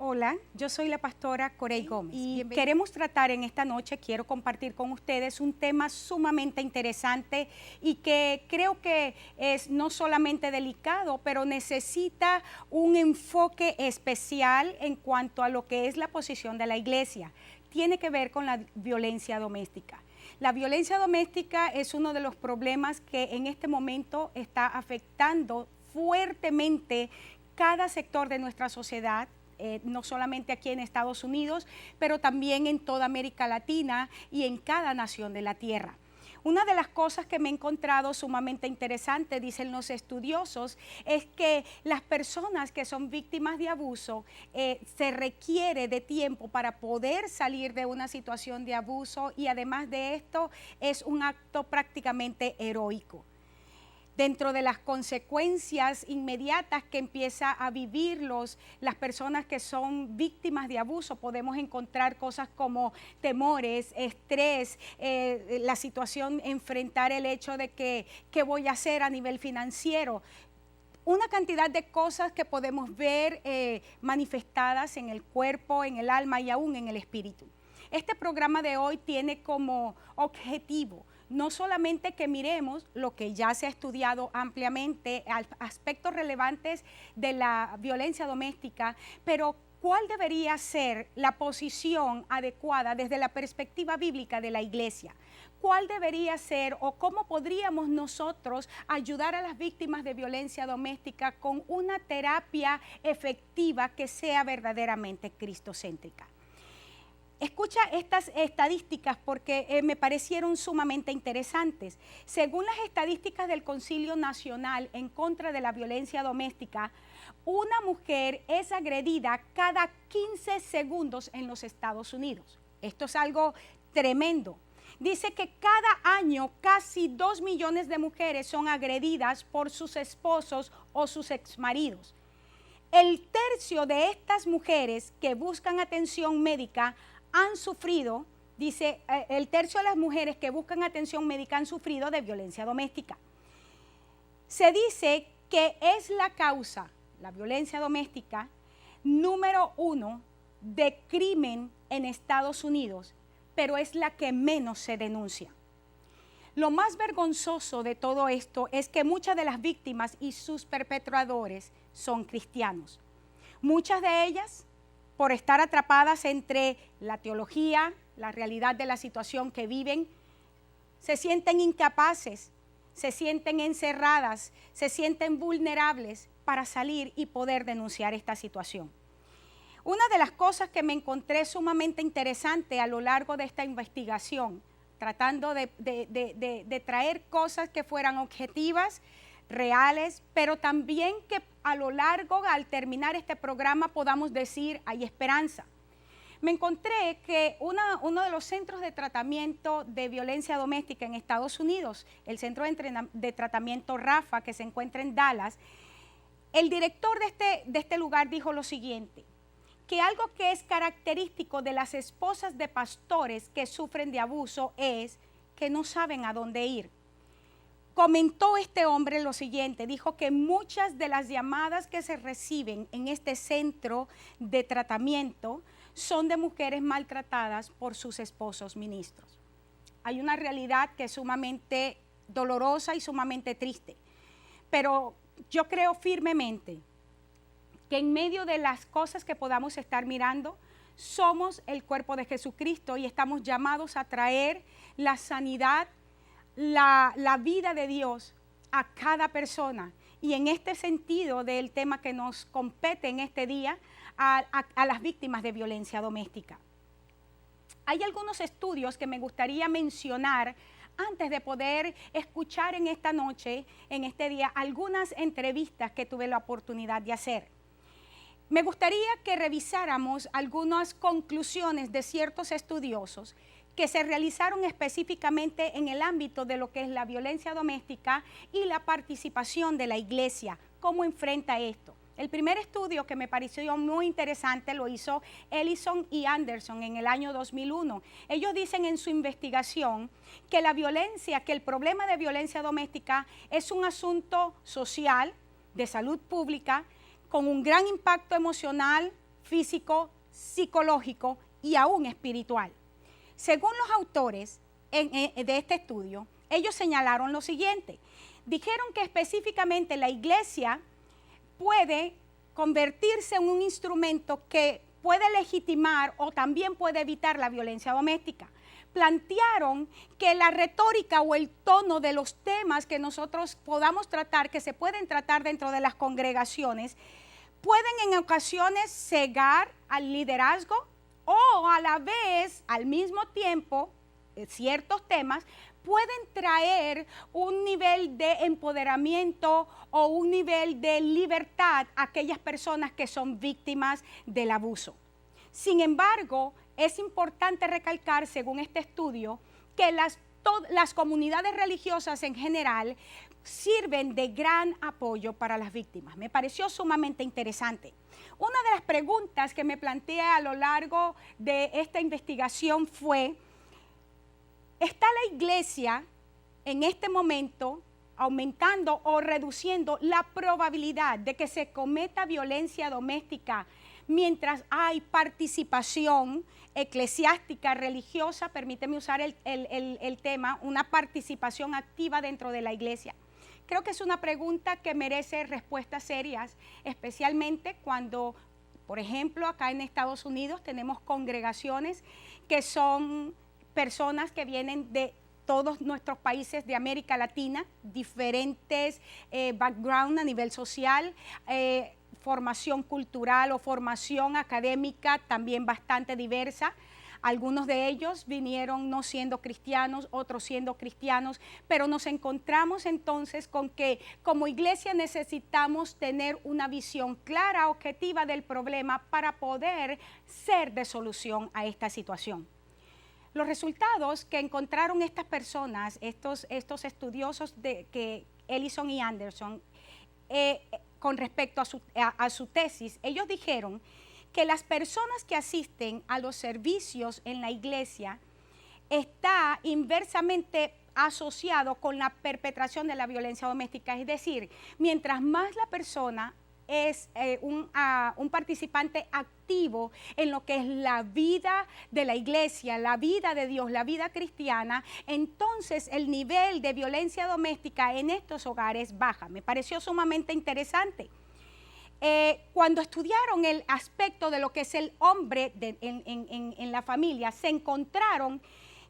Hola, yo soy la pastora Corey Gómez y queremos tratar en esta noche, quiero compartir con ustedes un tema sumamente interesante y que creo que es no solamente delicado, pero necesita un enfoque especial en cuanto a lo que es la posición de la iglesia. Tiene que ver con la violencia doméstica. La violencia doméstica es uno de los problemas que en este momento está afectando fuertemente cada sector de nuestra sociedad, no solamente aquí en Estados Unidos, pero también en toda América Latina y en cada nación de la tierra. Una de las cosas que me he encontrado sumamente interesante, dicen los estudiosos, es que las personas que son víctimas de abuso se requiere de tiempo para poder salir de una situación de abuso y además de esto es un acto prácticamente heroico. Dentro de las consecuencias inmediatas que empieza a vivir las personas que son víctimas de abuso, podemos encontrar cosas como temores, estrés, la situación, enfrentar el hecho de que qué voy a hacer a nivel financiero. Una cantidad de cosas que podemos ver manifestadas en el cuerpo, en el alma y aún en el espíritu. Este programa de hoy tiene como objetivo no solamente que miremos lo que ya se ha estudiado ampliamente, aspectos relevantes de la violencia doméstica, pero ¿cuál debería ser la posición adecuada desde la perspectiva bíblica de la iglesia? ¿Cuál debería ser o cómo podríamos nosotros ayudar a las víctimas de violencia doméstica con una terapia efectiva que sea verdaderamente cristocéntrica? Escucha estas estadísticas porque me parecieron sumamente interesantes. Según las estadísticas del Concilio Nacional en contra de la violencia doméstica, una mujer es agredida cada 15 segundos en los Estados Unidos. Esto es algo tremendo. Dice que cada año casi 2 millones de mujeres son agredidas por sus esposos o sus exmaridos. El tercio de estas mujeres que buscan atención médica han sufrido, dice, el tercio de las mujeres que buscan atención médica han sufrido de violencia doméstica. Se dice que es la causa, la violencia doméstica, número 1 de crimen en Estados Unidos, pero es la que menos se denuncia. Lo más vergonzoso de todo esto es que muchas de las víctimas y sus perpetradores son cristianos. Muchas de ellas por estar atrapadas entre la teología, la realidad de la situación que viven, se sienten incapaces, se sienten encerradas, se sienten vulnerables para salir y poder denunciar esta situación. Una de las cosas que me encontré sumamente interesante a lo largo de esta investigación, tratando de traer cosas que fueran objetivas, reales, pero también que a lo largo, al terminar este programa, podamos decir, hay esperanza. Me encontré que uno de los centros de tratamiento de violencia doméstica en Estados Unidos, el centro de tratamiento Rafa, que se encuentra en Dallas, el director de este lugar dijo lo siguiente, que algo que es característico de las esposas de pastores que sufren de abuso es que no saben a dónde ir. Comentó este hombre lo siguiente, dijo que muchas de las llamadas que se reciben en este centro de tratamiento son de mujeres maltratadas por sus esposos ministros. Hay una realidad que es sumamente dolorosa y sumamente triste, pero yo creo firmemente que en medio de las cosas que podamos estar mirando, somos el cuerpo de Jesucristo y estamos llamados a traer la sanidad, la vida de Dios a cada persona. Y en este sentido del tema que nos compete en este día, a las víctimas de violencia doméstica. Hay algunos estudios que me gustaría mencionar antes de poder escuchar en esta noche, en este día, algunas entrevistas que tuve la oportunidad de hacer. Me gustaría que revisáramos algunas conclusiones de ciertos estudiosos que se realizaron específicamente en el ámbito de lo que es la violencia doméstica y la participación de la iglesia. ¿Cómo enfrenta esto? El primer estudio que me pareció muy interesante lo hizo Ellison y Anderson en el año 2001. Ellos dicen en su investigación que la violencia, que el problema de violencia doméstica es un asunto social, de salud pública, con un gran impacto emocional, físico, psicológico y aún espiritual. Según los autores de este estudio, ellos señalaron lo siguiente. Dijeron que específicamente la iglesia puede convertirse en un instrumento que puede legitimar o también puede evitar la violencia doméstica. Plantearon que la retórica o el tono de los temas que nosotros podamos tratar, que se pueden tratar dentro de las congregaciones, pueden en ocasiones cegar al liderazgo o a la vez, al mismo tiempo, ciertos temas pueden traer un nivel de empoderamiento o un nivel de libertad a aquellas personas que son víctimas del abuso. Sin embargo, es importante recalcar, según este estudio, que las comunidades religiosas en general sirven de gran apoyo para las víctimas. Me pareció sumamente interesante. Una de las preguntas que me planteé a lo largo de esta investigación fue: ¿está la iglesia en este momento aumentando o reduciendo la probabilidad de que se cometa violencia doméstica mientras hay participación eclesiástica, religiosa? Permíteme usar el tema, una participación activa dentro de la iglesia. Creo que es una pregunta que merece respuestas serias, especialmente cuando, por ejemplo, acá en Estados Unidos tenemos congregaciones que son personas que vienen de todos nuestros países de América Latina, diferentes background a nivel social, formación cultural o formación académica también bastante diversa. Algunos de ellos vinieron no siendo cristianos, otros siendo cristianos, pero nos encontramos entonces con que como iglesia necesitamos tener una visión clara, objetiva del problema para poder ser de solución a esta situación. Los resultados que encontraron estas personas, estos estudiosos que Ellison y Anderson, con respecto a su tesis, ellos dijeron que las personas que asisten a los servicios en la iglesia está inversamente asociado con la perpetración de la violencia doméstica. Es decir, mientras más la persona es un participante activo en lo que es la vida de la iglesia, la vida de Dios, la vida cristiana, entonces el nivel de violencia doméstica en estos hogares baja. Me pareció sumamente interesante. Cuando estudiaron el aspecto de lo que es el hombre en la familia, se encontraron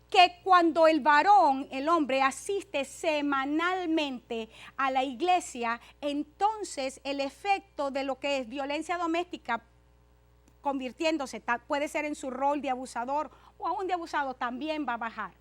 que cuando el varón, el hombre, asiste semanalmente a la iglesia, entonces el efecto de lo que es violencia doméstica convirtiéndose, puede ser en su rol de abusador o aún de abusado, también va a bajar.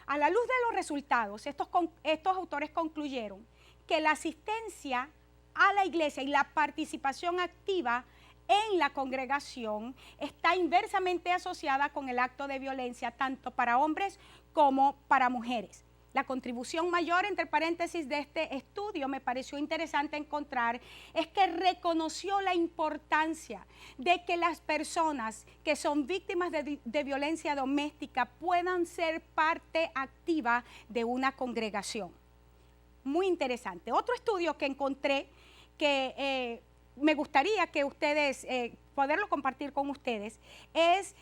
A la luz de los resultados, estos autores concluyeron que la asistencia a la iglesia y la participación activa en la congregación está inversamente asociada con el acto de violencia tanto para hombres como para mujeres. La contribución mayor, entre paréntesis, de este estudio me pareció interesante encontrar es que reconoció la importancia de que las personas que son víctimas de violencia doméstica puedan ser parte activa de una congregación. Muy interesante. Otro estudio que encontré que me gustaría que ustedes, poderlo compartir con ustedes, es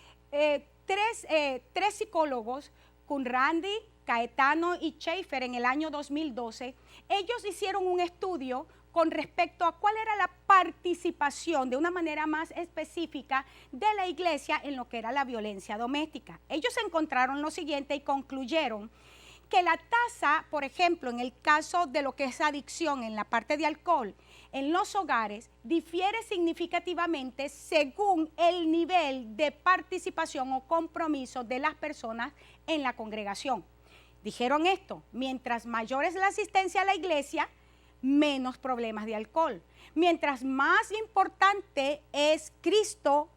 tres psicólogos, Cunrandi, Caetano y Schaefer, en el año 2012, ellos hicieron un estudio con respecto a cuál era la participación de una manera más específica de la iglesia en lo que era la violencia doméstica. Ellos encontraron lo siguiente y concluyeron que la tasa, por ejemplo, en el caso de lo que es adicción en la parte de alcohol, en los hogares, difiere significativamente según el nivel de participación o compromiso de las personas en la congregación. Dijeron esto: mientras mayor es la asistencia a la iglesia, menos problemas de alcohol. Mientras más importante es Cristo,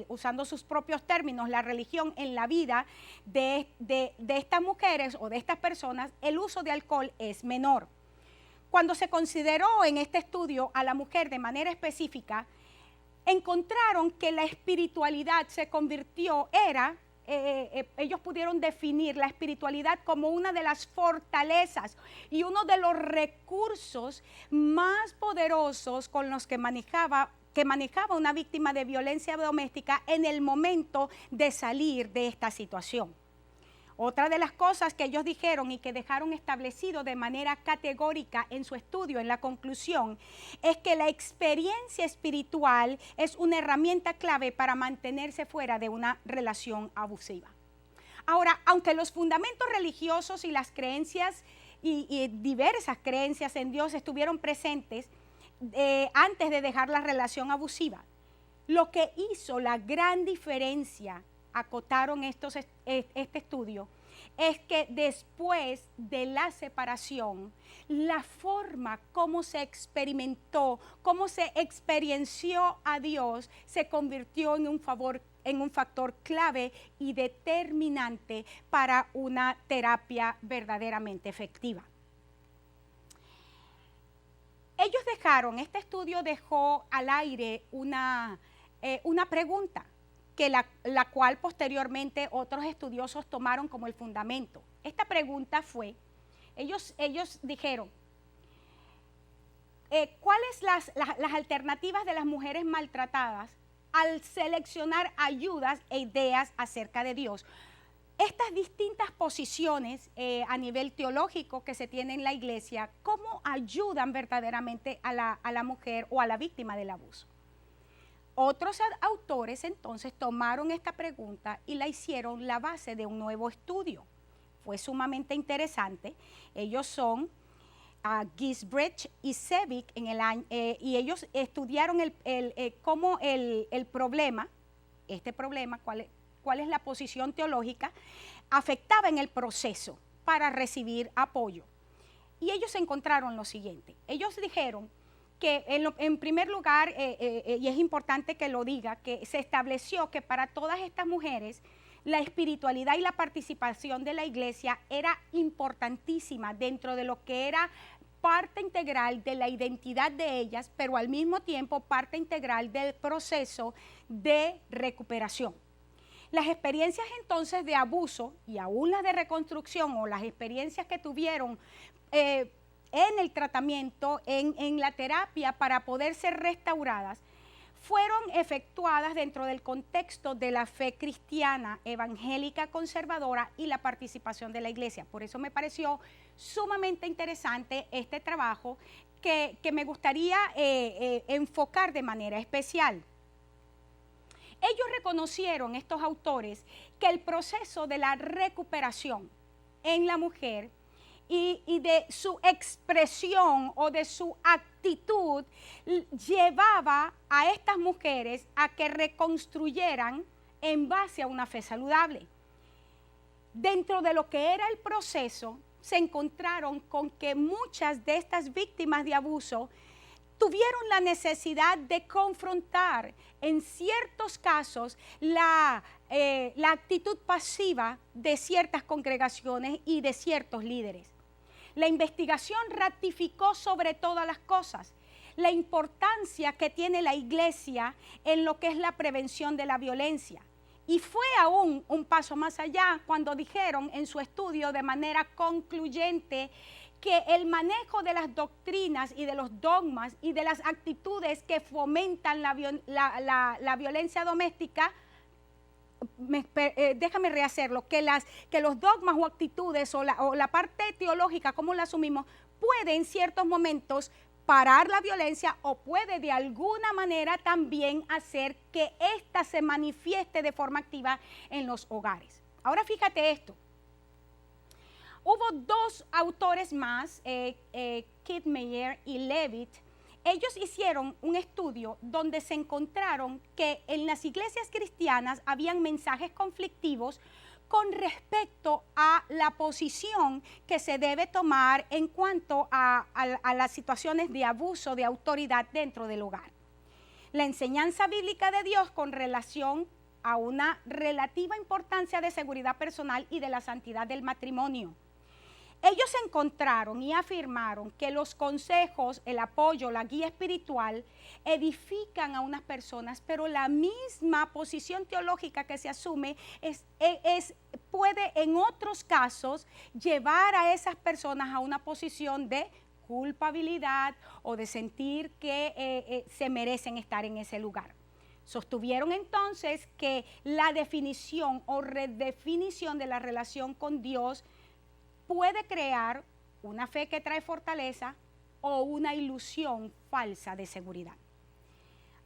usando sus propios términos, la religión en la vida de estas mujeres o de estas personas, el uso de alcohol es menor. Cuando se consideró en este estudio a la mujer de manera específica, encontraron que la espiritualidad se convirtió, ellos pudieron definir la espiritualidad como una de las fortalezas y uno de los recursos más poderosos con los que manejaba que manejaba una víctima de violencia doméstica en el momento de salir de esta situación. Otra de las cosas que ellos dijeron y que dejaron establecido de manera categórica en su estudio, en la conclusión, es que la experiencia espiritual es una herramienta clave para mantenerse fuera de una relación abusiva. Ahora, aunque los fundamentos religiosos y las creencias y diversas creencias en Dios estuvieron presentes antes de dejar la relación abusiva, lo que hizo la gran diferencia, acotaron este estudio, es que después de la separación, la forma como se experimentó, cómo se experienció a Dios, se convirtió en un factor clave y determinante para una terapia verdaderamente efectiva. Este estudio dejó al aire una pregunta, la cual posteriormente otros estudiosos tomaron como el fundamento. Esta pregunta fue, ellos dijeron, ¿cuáles las alternativas de las mujeres maltratadas al seleccionar ayudas e ideas acerca de Dios? Estas distintas posiciones a nivel teológico que se tiene en la iglesia, ¿cómo ayudan verdaderamente a la mujer o a la víctima del abuso? Otros autores entonces tomaron esta pregunta y la hicieron la base de un nuevo estudio. Fue sumamente interesante. Ellos son Gisbrecht y Sevick y ellos estudiaron cómo el problema, cuál es la posición teológica, afectaba en el proceso para recibir apoyo. Y ellos encontraron lo siguiente. Ellos dijeron que en primer lugar, y es importante que lo diga, que se estableció que para todas estas mujeres la espiritualidad y la participación de la iglesia era importantísima dentro de lo que era parte integral de la identidad de ellas, pero al mismo tiempo parte integral del proceso de recuperación. Las experiencias entonces de abuso y aún las de reconstrucción o las experiencias que tuvieron en el tratamiento, en la terapia para poder ser restauradas, fueron efectuadas dentro del contexto de la fe cristiana, evangélica, conservadora y la participación de la iglesia. Por eso me pareció sumamente interesante este trabajo que me gustaría enfocar de manera especial. Ellos reconocieron, estos autores, que el proceso de la recuperación en la mujer y de su expresión o de su actitud llevaba a estas mujeres a que reconstruyeran en base a una fe saludable. Dentro de lo que era el proceso, se encontraron con que muchas de estas víctimas de abuso tuvieron la necesidad de confrontar en ciertos casos la actitud pasiva de ciertas congregaciones y de ciertos líderes. La investigación ratificó sobre todas las cosas la importancia que tiene la iglesia en lo que es la prevención de la violencia. Y fue aún un paso más allá cuando dijeron en su estudio de manera concluyente que el manejo de las doctrinas y de los dogmas y de las actitudes que fomentan la violencia doméstica, déjame rehacerlo, que los dogmas o actitudes o la parte teológica, como la asumimos, puede en ciertos momentos parar la violencia o puede de alguna manera también hacer que ésta se manifieste de forma activa en los hogares. Ahora fíjate esto. Hubo dos autores más, Kidmeyer y Levitt. Ellos hicieron un estudio donde se encontraron que en las iglesias cristianas habían mensajes conflictivos con respecto a la posición que se debe tomar en cuanto a las situaciones de abuso de autoridad dentro del hogar. La enseñanza bíblica de Dios con relación a una relativa importancia de seguridad personal y de la santidad del matrimonio. Ellos encontraron y afirmaron que los consejos, el apoyo, la guía espiritual edifican a unas personas, pero la misma posición teológica que se asume puede en otros casos llevar a esas personas a una posición de culpabilidad o de sentir que se merecen estar en ese lugar. Sostuvieron entonces que la definición o redefinición de la relación con Dios puede crear una fe que trae fortaleza o una ilusión falsa de seguridad.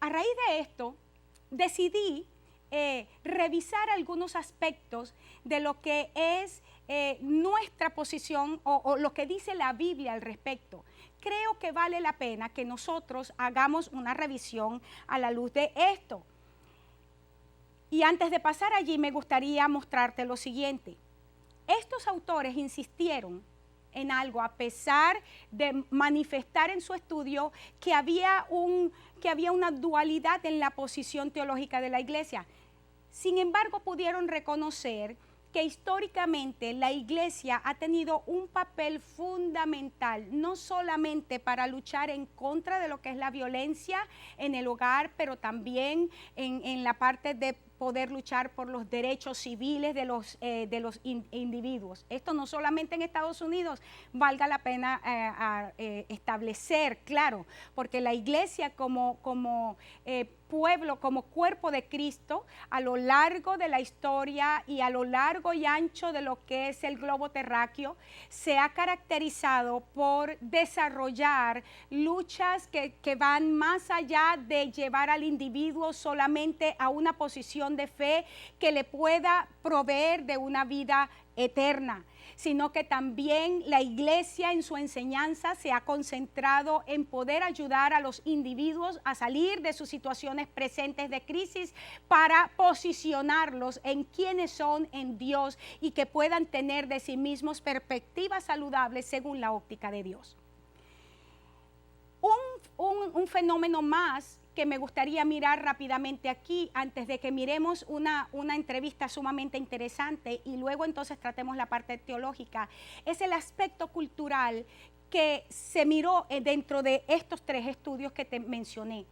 A raíz de esto, decidí revisar algunos aspectos de lo que es nuestra posición o lo que dice la Biblia al respecto. Creo que vale la pena que nosotros hagamos una revisión a la luz de esto. Y antes de pasar allí, me gustaría mostrarte lo siguiente. Estos autores insistieron en algo, a pesar de manifestar en su estudio que había una dualidad en la posición teológica de la Iglesia. Sin embargo, pudieron reconocer que históricamente la Iglesia ha tenido un papel fundamental, no solamente para luchar en contra de lo que es la violencia en el hogar, pero también en la parte de poder luchar por los derechos civiles de los individuos. Esto no solamente en Estados Unidos, valga la pena establecer, claro, porque la Iglesia como pueblo, como cuerpo de Cristo, a lo largo de la historia y a lo largo y ancho de lo que es el globo terráqueo, se ha caracterizado por desarrollar luchas que van más allá de llevar al individuo solamente a una posición de fe que le pueda proveer de una vida eterna, sino que también la Iglesia en su enseñanza se ha concentrado en poder ayudar a los individuos a salir de sus situaciones presentes de crisis para posicionarlos en quienes son en Dios y que puedan tener de sí mismos perspectivas saludables según la óptica de Dios. Un fenómeno más que me gustaría mirar rápidamente aquí, antes de que miremos una entrevista sumamente interesante y luego entonces tratemos la parte teológica, es el aspecto cultural que se miró dentro de estos tres estudios que te mencioné.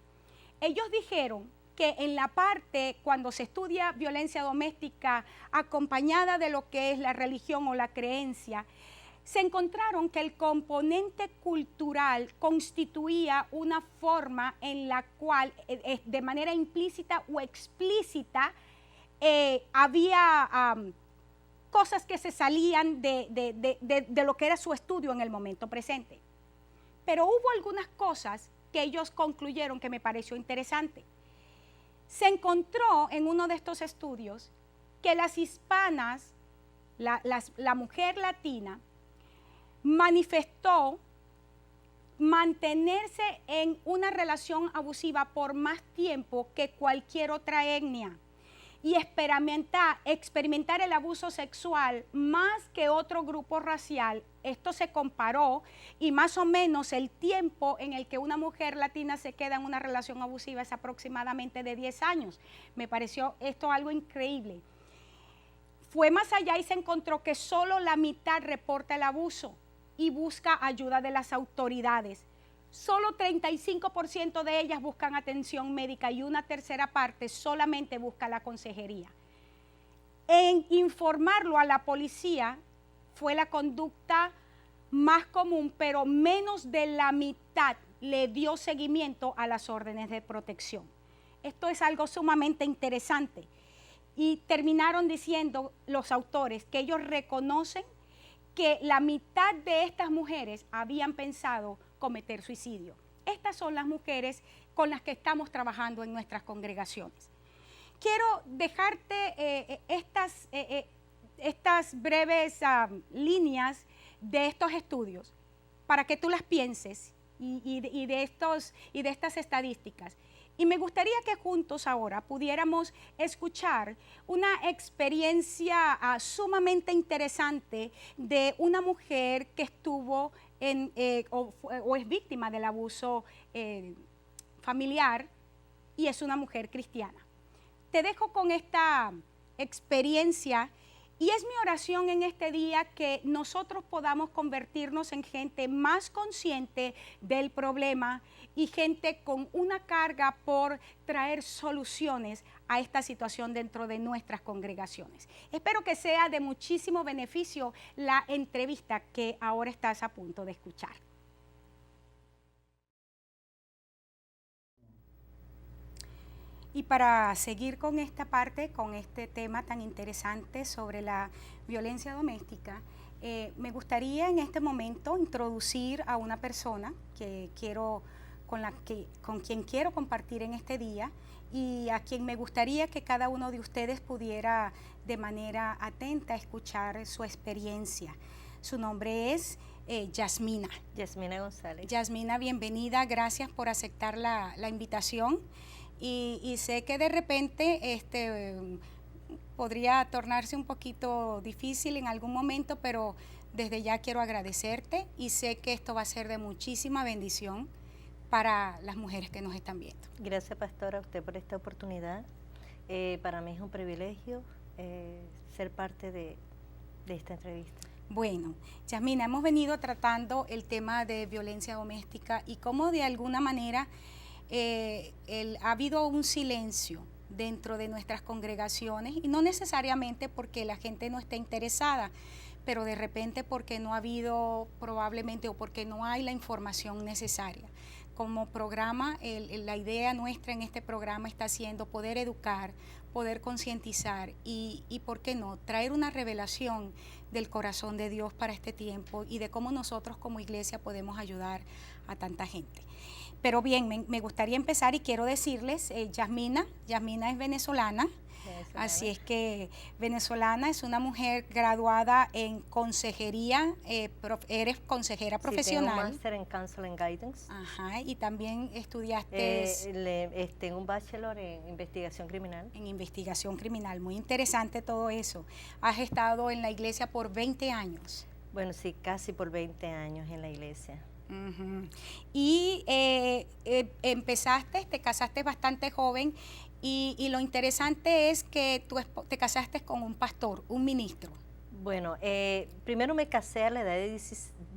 Ellos dijeron que en la parte, cuando se estudia violencia doméstica acompañada de lo que es la religión o la creencia, se encontraron que el componente cultural constituía una forma en la cual, de manera implícita o explícita, había cosas que se salían de lo que era su estudio en el momento presente. Pero hubo algunas cosas que ellos concluyeron que me pareció interesante. Se encontró en uno de estos estudios que las hispanas, la mujer latina, manifestó mantenerse en una relación abusiva por más tiempo que cualquier otra etnia y experimentar el abuso sexual más que otro grupo racial. Esto se comparó y más o menos el tiempo en el que una mujer latina se queda en una relación abusiva es aproximadamente de 10 años. Me pareció esto algo increíble. Fue más allá y se encontró que solo la mitad reporta el abuso y busca ayuda de las autoridades. Solo 35% de ellas buscan atención médica y una tercera parte solamente busca la consejería. En informarlo a la policía fue la conducta más común, pero menos de la mitad le dio seguimiento a las órdenes de protección. Esto es algo sumamente interesante. Y terminaron diciendo los autores que ellos reconocen que la mitad de estas mujeres habían pensado cometer suicidio. Estas son las mujeres con las que estamos trabajando en nuestras congregaciones. Quiero dejarte estas breves líneas de estos estudios para que tú las pienses y de estas estadísticas. Y me gustaría que juntos ahora pudiéramos escuchar una experiencia sumamente interesante de una mujer que estuvo o es víctima del abuso familiar y es una mujer cristiana. Te dejo con esta experiencia y es mi oración en este día que nosotros podamos convertirnos en gente más consciente del problema y gente con una carga por traer soluciones a esta situación dentro de nuestras congregaciones. Espero que sea de muchísimo beneficio la entrevista que ahora estás a punto de escuchar. Y para seguir con esta parte, con este tema tan interesante sobre la violencia doméstica, me gustaría en este momento introducir a una persona que quiero, con quien quiero compartir en este día y a quien me gustaría que cada uno de ustedes pudiera de manera atenta escuchar su experiencia. Su nombre es Yasmina. Yasmina González. Yasmina, bienvenida, gracias por aceptar la invitación. Y sé que de repente podría tornarse un poquito difícil en algún momento, pero desde ya quiero agradecerte y sé que esto va a ser de muchísima bendición para las mujeres que nos están viendo. Gracias, pastora, a usted por esta oportunidad. Para mí es un privilegio ser parte de esta entrevista. Bueno, Yasmina, hemos venido tratando el tema de violencia doméstica y cómo de alguna manera ha habido un silencio dentro de nuestras congregaciones, y no necesariamente porque la gente no esté interesada, pero de repente porque no ha habido probablemente o porque no hay la información necesaria. Como programa, la idea nuestra en este programa está siendo poder educar, poder concientizar y, ¿por qué no?, traer una revelación del corazón de Dios para este tiempo y de cómo nosotros como iglesia podemos ayudar a tanta gente. Pero bien, me gustaría empezar y quiero decirles, Yasmina es venezolana. Así es que venezolana, es una mujer graduada en consejería, eres consejera profesional. Tengo un máster en Counseling Guidance. Ajá, y también estudiaste... tengo un bachelor en investigación criminal. En investigación criminal, muy interesante todo eso. Has estado en la iglesia por 20 años. Bueno, sí, casi por 20 años en la iglesia. Uh-huh. Y te casaste bastante joven. Y lo interesante es que tú te casaste con un pastor, un ministro. Bueno, primero me casé a la edad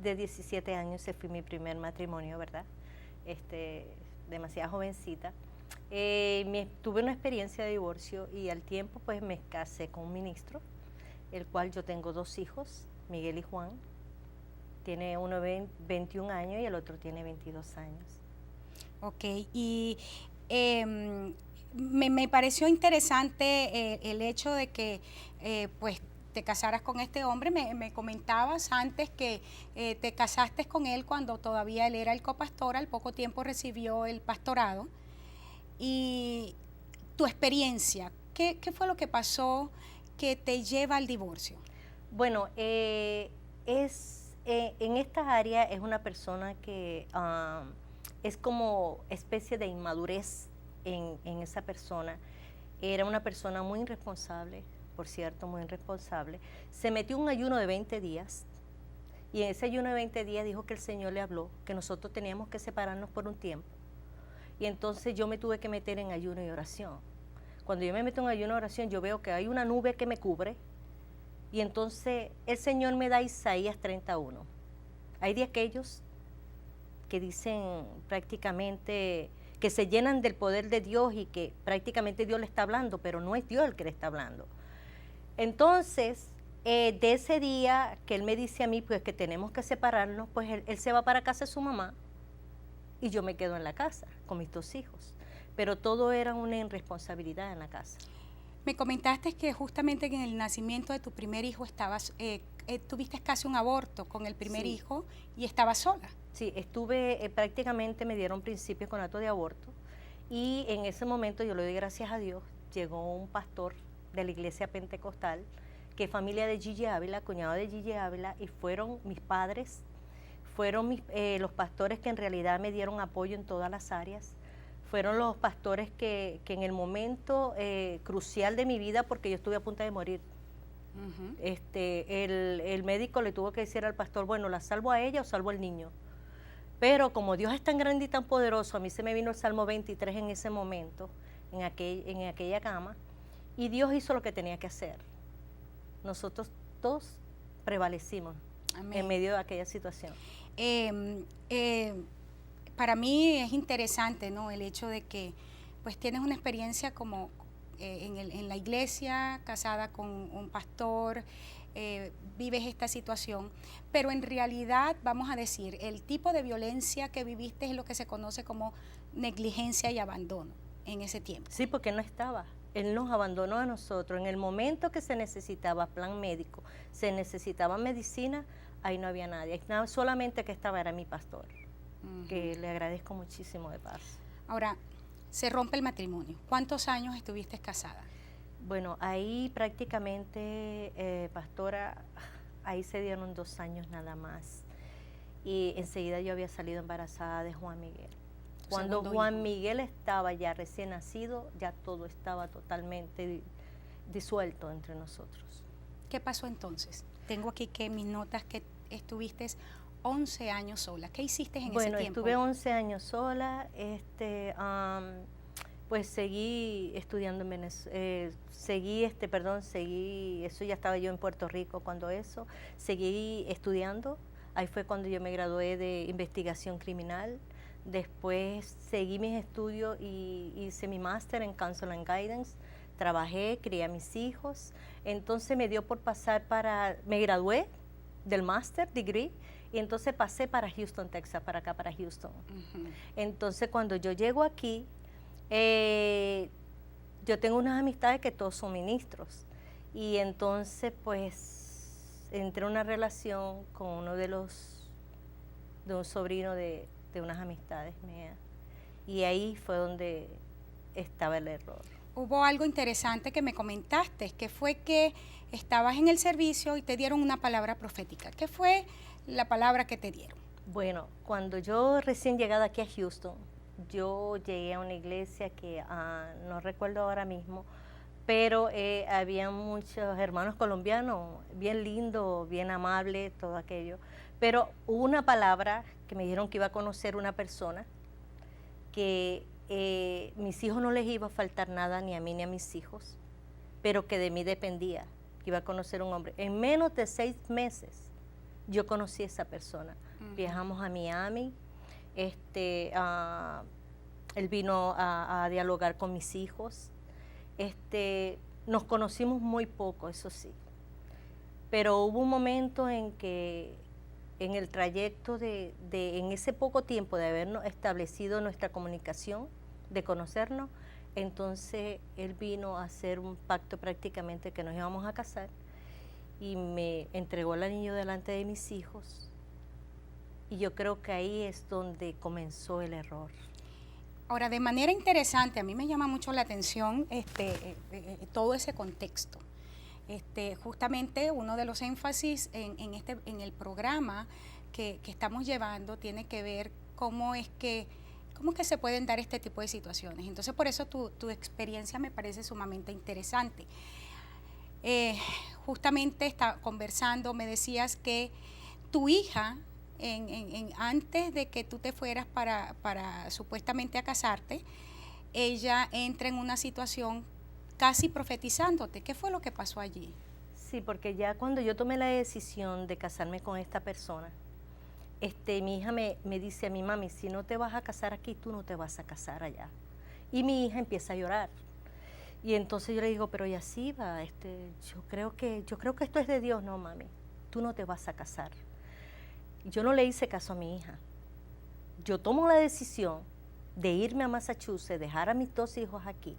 de 17 años, ese fue mi primer matrimonio, ¿verdad? Demasiado jovencita. Tuve una experiencia de divorcio y al tiempo pues me casé con un ministro, el cual yo tengo 2 hijos, Miguel y Juan. Tiene uno 21 años y el otro tiene 22 años. Ok, y... Me pareció interesante el hecho de que pues te casaras con este hombre. Me comentabas antes que te casaste con él cuando todavía él era el copastor, al poco tiempo recibió el pastorado. Y tu experiencia, ¿qué fue lo que pasó que te lleva al divorcio? Bueno, en esta área es una persona que es como especie de inmadurez en esa persona. Era una persona muy irresponsable, por cierto, muy irresponsable. Se metió en un ayuno de 20 días y en ese ayuno de 20 días dijo que el Señor le habló, que nosotros teníamos que separarnos por un tiempo. Y entonces yo me tuve que meter en ayuno y oración. Cuando yo me meto en ayuno y oración, yo veo que hay una nube que me cubre y entonces el Señor me da Isaías 31. Hay de aquellos que dicen prácticamente que se llenan del poder de Dios y que prácticamente Dios le está hablando, pero no es Dios el que le está hablando. Entonces, de ese día que él me dice a mí pues que tenemos que separarnos, pues él se va para casa de su mamá y yo me quedo en la casa con mis 2 hijos. Pero todo era una irresponsabilidad en la casa. Me comentaste que justamente en el nacimiento de tu primer hijo tuviste casi un aborto con el primer hijo y estabas sola. Sí, prácticamente me dieron principios con acto de aborto y en ese momento yo le doy gracias a Dios, llegó un pastor de la iglesia pentecostal, que es familia de Gigi Ávila, cuñado de Gigi Ávila, y fueron mis padres, fueron los pastores que en realidad me dieron apoyo en todas las áreas, fueron los pastores que en el momento crucial de mi vida, porque yo estuve a punto de morir, uh-huh. El médico le tuvo que decir al pastor, bueno, ¿la salvo a ella o salvo al niño? Pero como Dios es tan grande y tan poderoso, a mí se me vino el Salmo 23 en ese momento, en aquella cama, y Dios hizo lo que tenía que hacer. Nosotros 2 prevalecimos. Amén. En medio de aquella situación. Para mí es interesante, ¿no?, el hecho de que pues tienes una experiencia como en la iglesia, casada con un pastor, vives esta situación, pero en realidad, vamos a decir, el tipo de violencia que viviste es lo que se conoce como negligencia y abandono. en ese tiempo. Sí, porque no estaba. Él nos abandonó a nosotros. En el momento que se necesitaba plan médico, se necesitaba medicina, ahí no había nadie. Solamente que estaba era mi pastor, que le agradezco muchísimo de paso. Ahora, se rompe el matrimonio. ¿Cuántos años estuviste casada? Bueno, ahí prácticamente, pastora, ahí se dieron 2 años nada más. Y enseguida yo había salido embarazada de Juan Miguel. Cuando Juan Miguel estaba ya recién nacido, ya todo estaba totalmente disuelto entre nosotros. ¿Qué pasó entonces? Tengo aquí que mis notas que estuviste 11 años sola. ¿Qué hiciste en ese tiempo? Bueno, estuve 11 años sola, pues seguí estudiando en Venezuela, seguí, eso ya estaba yo en Puerto Rico cuando eso, seguí estudiando, ahí fue cuando yo me gradué de investigación criminal. Después seguí mis estudios y hice mi máster en Counsel and Guidance, trabajé, crié a mis hijos, entonces me dio por me gradué del máster degree y entonces pasé para Houston, Texas, para acá, para Houston. Entonces cuando yo llego aquí, yo tengo unas amistades que todos son ministros y entonces pues entré en una relación con uno de un sobrino de unas amistades mías. Y ahí fue donde estaba el error. Hubo algo interesante que me comentaste, que fue que estabas en el servicio y te dieron una palabra profética. ¿Qué fue la palabra que te dieron? Bueno, cuando yo recién llegada aquí a Houston, yo llegué a una iglesia que no recuerdo ahora mismo, pero había muchos hermanos colombianos, bien lindos, bien amables, todo aquello. Pero hubo una palabra que me dijeron que iba a conocer una persona, que mis hijos no les iba a faltar nada, ni a mí ni a mis hijos, pero que de mí dependía, que iba a conocer un hombre. En menos de 6 meses yo conocí a esa persona. Viajamos a Miami, él vino a dialogar con mis hijos, nos conocimos muy poco, eso sí, pero hubo un momento en que en el trayecto en ese poco tiempo de habernos establecido nuestra comunicación, de conocernos, entonces él vino a hacer un pacto prácticamente que nos íbamos a casar y me entregó el anillo delante de mis hijos y yo creo que ahí es donde comenzó el error. Ahora, de manera interesante, a mí me llama mucho la atención todo ese contexto. Justamente uno de los énfasis en el programa que estamos llevando tiene que ver cómo es que se pueden dar este tipo de situaciones. Entonces, por eso tu experiencia me parece sumamente interesante. Justamente conversando, me decías que tu hija, antes de que tú te fueras para supuestamente a casarte, ella entra en una situación casi profetizándote. ¿Qué fue lo que pasó allí? Sí, porque ya cuando yo tomé la decisión de casarme con esta persona, mi hija me dice a mi mami, si no te vas a casar aquí, tú no te vas a casar allá. Y mi hija empieza a llorar. Y entonces yo le digo, pero ya sí va, yo creo que esto es de Dios. No, mami, tú no te vas a casar. Yo no le hice caso a mi hija. Yo tomo la decisión de irme a Massachusetts, dejar a mis 2 hijos aquí,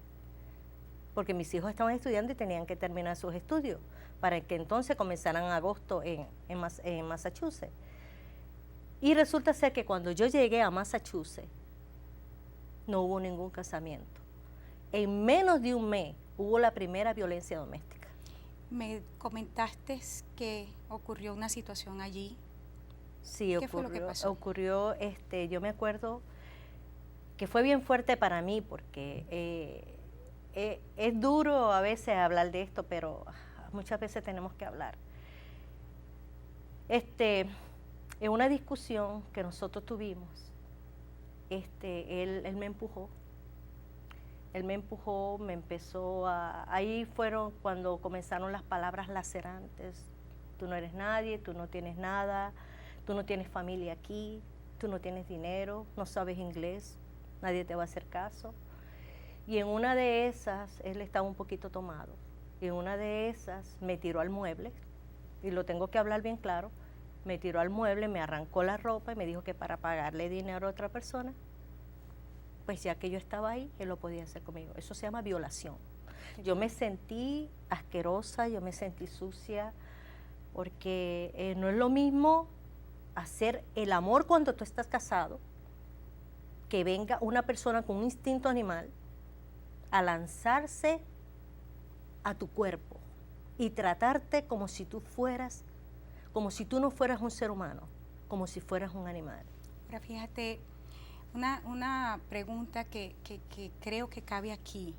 porque mis hijos estaban estudiando y tenían que terminar sus estudios, para que entonces comenzaran en agosto en Massachusetts. Y resulta ser que cuando yo llegué a Massachusetts, no hubo ningún casamiento. En menos de un mes hubo la primera violencia doméstica. Me comentaste que ocurrió una situación allí. Sí, ¿Qué fue lo que pasó? Ocurrió, yo me acuerdo que fue bien fuerte para mí porque es duro a veces hablar de esto, pero muchas veces tenemos que hablar. En una discusión que nosotros tuvimos, él me empujó. Él me empujó, me empezó ahí fueron cuando comenzaron las palabras lacerantes. Tú no eres nadie, tú no tienes nada, tú no tienes familia aquí, tú no tienes dinero, no sabes inglés, nadie te va a hacer caso. Y en una de esas, él estaba un poquito tomado, y en una de esas me tiró al mueble, y lo tengo que hablar bien claro, me tiró al mueble, me arrancó la ropa y me dijo que para pagarle dinero a otra persona, pues ya que yo estaba ahí, él lo podía hacer conmigo. Eso se llama violación. Yo me sentí asquerosa, yo me sentí sucia, porque no es lo mismo hacer el amor cuando tú estás casado, que venga una persona con un instinto animal a lanzarse a tu cuerpo y tratarte como si tú no fueras un ser humano, como si fueras un animal. Ahora fíjate, una pregunta que creo que cabe aquí,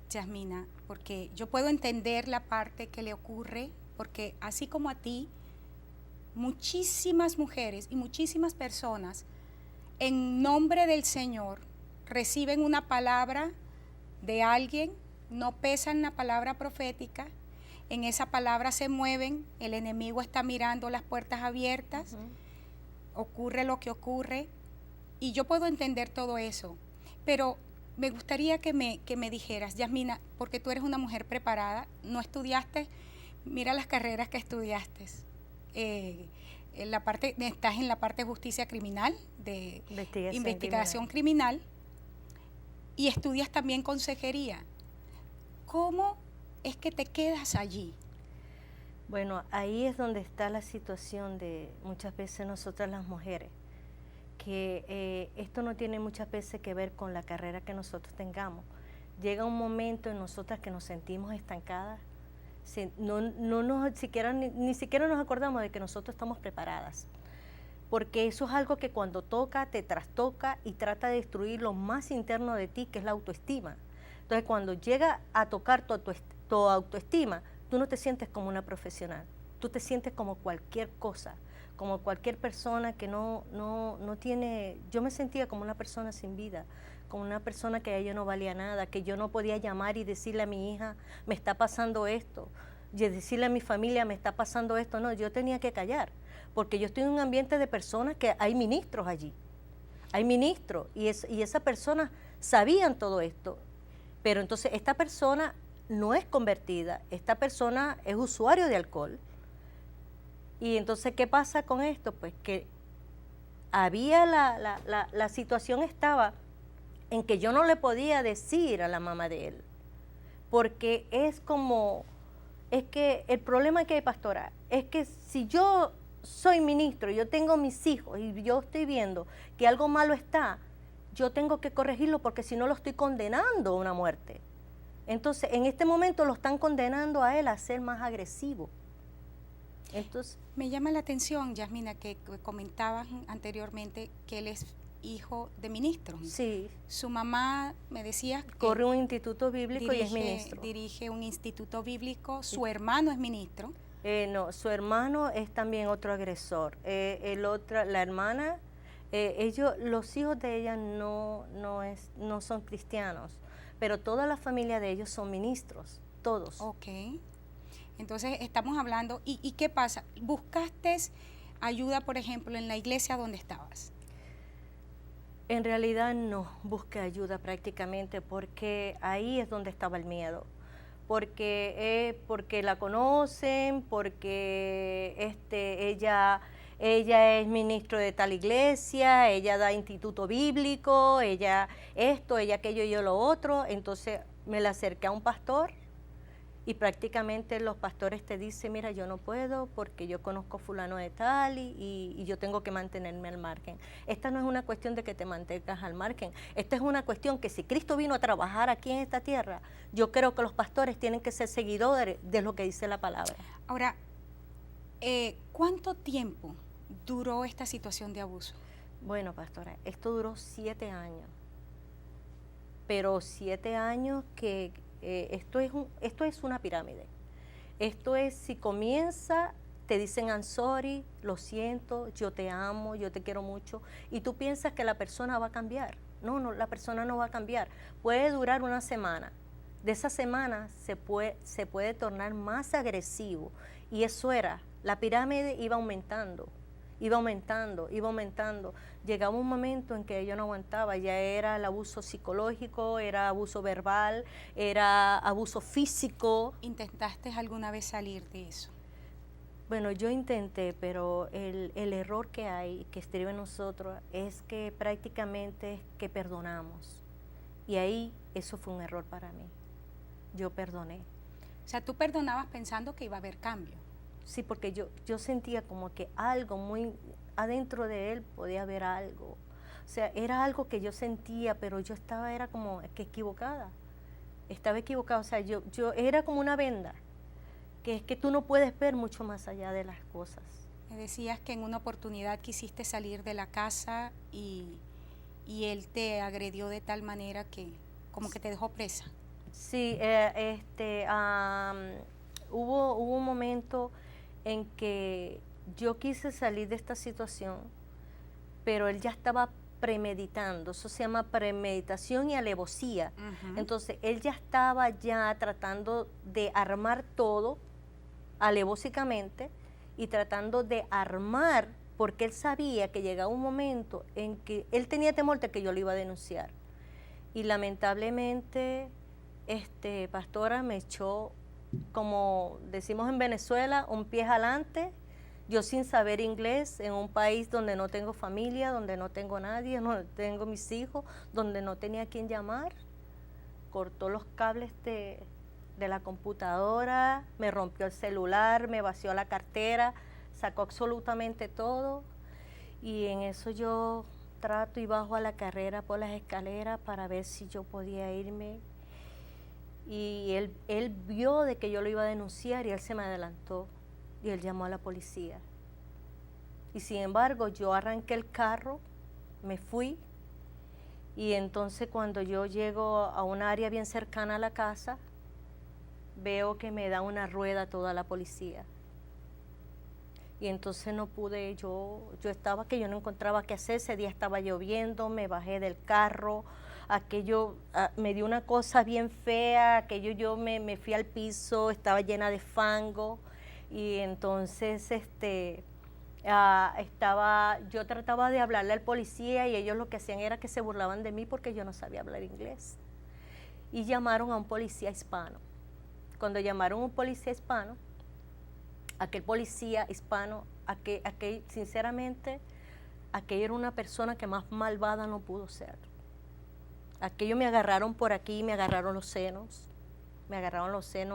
Yasmina, porque yo puedo entender la parte que le ocurre, porque así como a ti, muchísimas mujeres y muchísimas personas en nombre del Señor reciben una palabra de alguien, no pesan la palabra profética, en esa palabra se mueven, el enemigo está mirando las puertas abiertas, ocurre lo que ocurre, y yo puedo entender todo eso, pero me gustaría que me dijeras, Yasmina, porque tú eres una mujer preparada, no estudiaste, mira las carreras que estudiaste, estás en la parte de justicia criminal, de investigación criminal, y estudias también consejería. ¿Cómo es que te quedas allí? Bueno, ahí es donde está la situación de muchas veces nosotras las mujeres, que esto no tiene muchas veces que ver con la carrera que nosotros tengamos. Llega un momento en nosotras que nos sentimos estancadas, ni siquiera nos acordamos de que nosotros estamos preparadas, porque eso es algo que cuando toca, te trastoca y trata de destruir lo más interno de ti, que es la autoestima. Entonces, cuando llega a tocar tu autoestima, tú no te sientes como una profesional, tú te sientes como cualquier cosa, como cualquier persona que no tiene. Yo me sentía como una persona sin vida, como una persona que yo no valía nada, que yo no podía llamar y decirle a mi hija, me está pasando esto, y decirle a mi familia, me está pasando esto. No, yo tenía que callar, porque yo estoy en un ambiente de personas que hay ministros allí, hay ministros, y esas personas sabían todo esto, pero entonces esta persona no es convertida, esta persona es usuario de alcohol. Y entonces, ¿qué pasa con esto? Pues que había la situación estaba en que yo no le podía decir a la mamá de él, porque es que el problema que hay, pastora, es que si yo soy ministro, yo tengo mis hijos y yo estoy viendo que algo malo está, yo tengo que corregirlo, porque si no lo estoy condenando a una muerte. Entonces, en este momento lo están condenando a él a ser más agresivo. Entonces, me llama la atención, Yasmina, que comentabas anteriormente que él es hijo de ministro. Sí. Su mamá, me decía, corre un instituto bíblico y es ministro. Dirige un instituto bíblico, su hermano es ministro. No, su hermano es también otro agresor. La hermana, los hijos de ella no son cristianos, pero toda la familia de ellos son ministros, todos. Ok. Entonces estamos hablando, ¿y qué pasa? ¿Buscaste ayuda, por ejemplo, en la iglesia donde estabas? En realidad no busqué ayuda prácticamente, porque ahí es donde estaba el miedo. Porque la conocen, porque ella es ministro de tal iglesia, ella da instituto bíblico, ella esto, ella aquello y yo lo otro. Entonces me la acerqué a un pastor. Y prácticamente los pastores te dicen, mira, yo no puedo porque yo conozco fulano de tal y yo tengo que mantenerme al margen. Esta no es una cuestión de que te mantengas al margen, esta es una cuestión que si Cristo vino a trabajar aquí en esta tierra, yo creo que los pastores tienen que ser seguidores de lo que dice la palabra. Ahora, ¿cuánto tiempo duró esta situación de abuso? Bueno, pastora, esto duró 7 años, pero 7 años que... esto es una pirámide. Esto es, si comienza, te dicen I'm sorry, lo siento, yo te amo, yo te quiero mucho, y tú piensas que la persona va a cambiar. No, la persona no va a cambiar. Puede durar una semana. De esa semana se puede tornar más agresivo, y eso era, la pirámide iba aumentando. Llegaba un momento en que yo no aguantaba, ya era el abuso psicológico, era abuso verbal, era abuso físico. ¿Intentaste alguna vez salir de eso? Bueno, yo intenté, pero el error que hay, que estriba en nosotros, es que prácticamente es que perdonamos. Y ahí eso fue un error para mí. Yo perdoné. O sea, tú perdonabas pensando que iba a haber cambio. Sí, porque yo sentía como que algo muy adentro de él podía haber algo. O sea, era algo que yo sentía, pero yo estaba, era como que equivocada. Estaba equivocada, o sea, yo era como una venda, que es que tú no puedes ver mucho más allá de las cosas. Me decías que en una oportunidad quisiste salir de la casa y él te agredió de tal manera que como que te dejó presa. Sí, hubo un momento en que yo quise salir de esta situación, pero él ya estaba premeditando, eso se llama premeditación y alevosía. Entonces, él ya estaba ya tratando de armar todo alevosamente y tratando de armar, porque él sabía que llegaba un momento en que él tenía temor de que yo lo iba a denunciar. Y lamentablemente, pastora, me echó, como decimos en Venezuela, un pie adelante, yo sin saber inglés, en un país donde no tengo familia, donde no tengo nadie, no tengo mis hijos, donde no tenía a quién llamar. Cortó los cables de la computadora, me rompió el celular, me vació la cartera, sacó absolutamente todo. Y en eso yo trato y bajo a la carrera por las escaleras para ver si yo podía irme. Y él vio de que yo lo iba a denunciar y él se me adelantó y él llamó a la policía. Y sin embargo yo arranqué el carro, me fui, y entonces cuando yo llego a un área bien cercana a la casa, veo que me da una rueda toda la policía. Y entonces no pude, yo estaba que yo no encontraba qué hacer, ese día estaba lloviendo, me bajé del carro, aquello me dio una cosa bien fea, aquello yo me fui al piso, estaba llena de fango, y entonces yo trataba de hablarle al policía y ellos lo que hacían era que se burlaban de mí porque yo no sabía hablar inglés. Y llamaron a un policía hispano. Cuando llamaron a un policía hispano, aquel policía hispano, sinceramente, aquella era una persona que más malvada no pudo ser. Aquellos me agarraron por aquí, me agarraron los senos,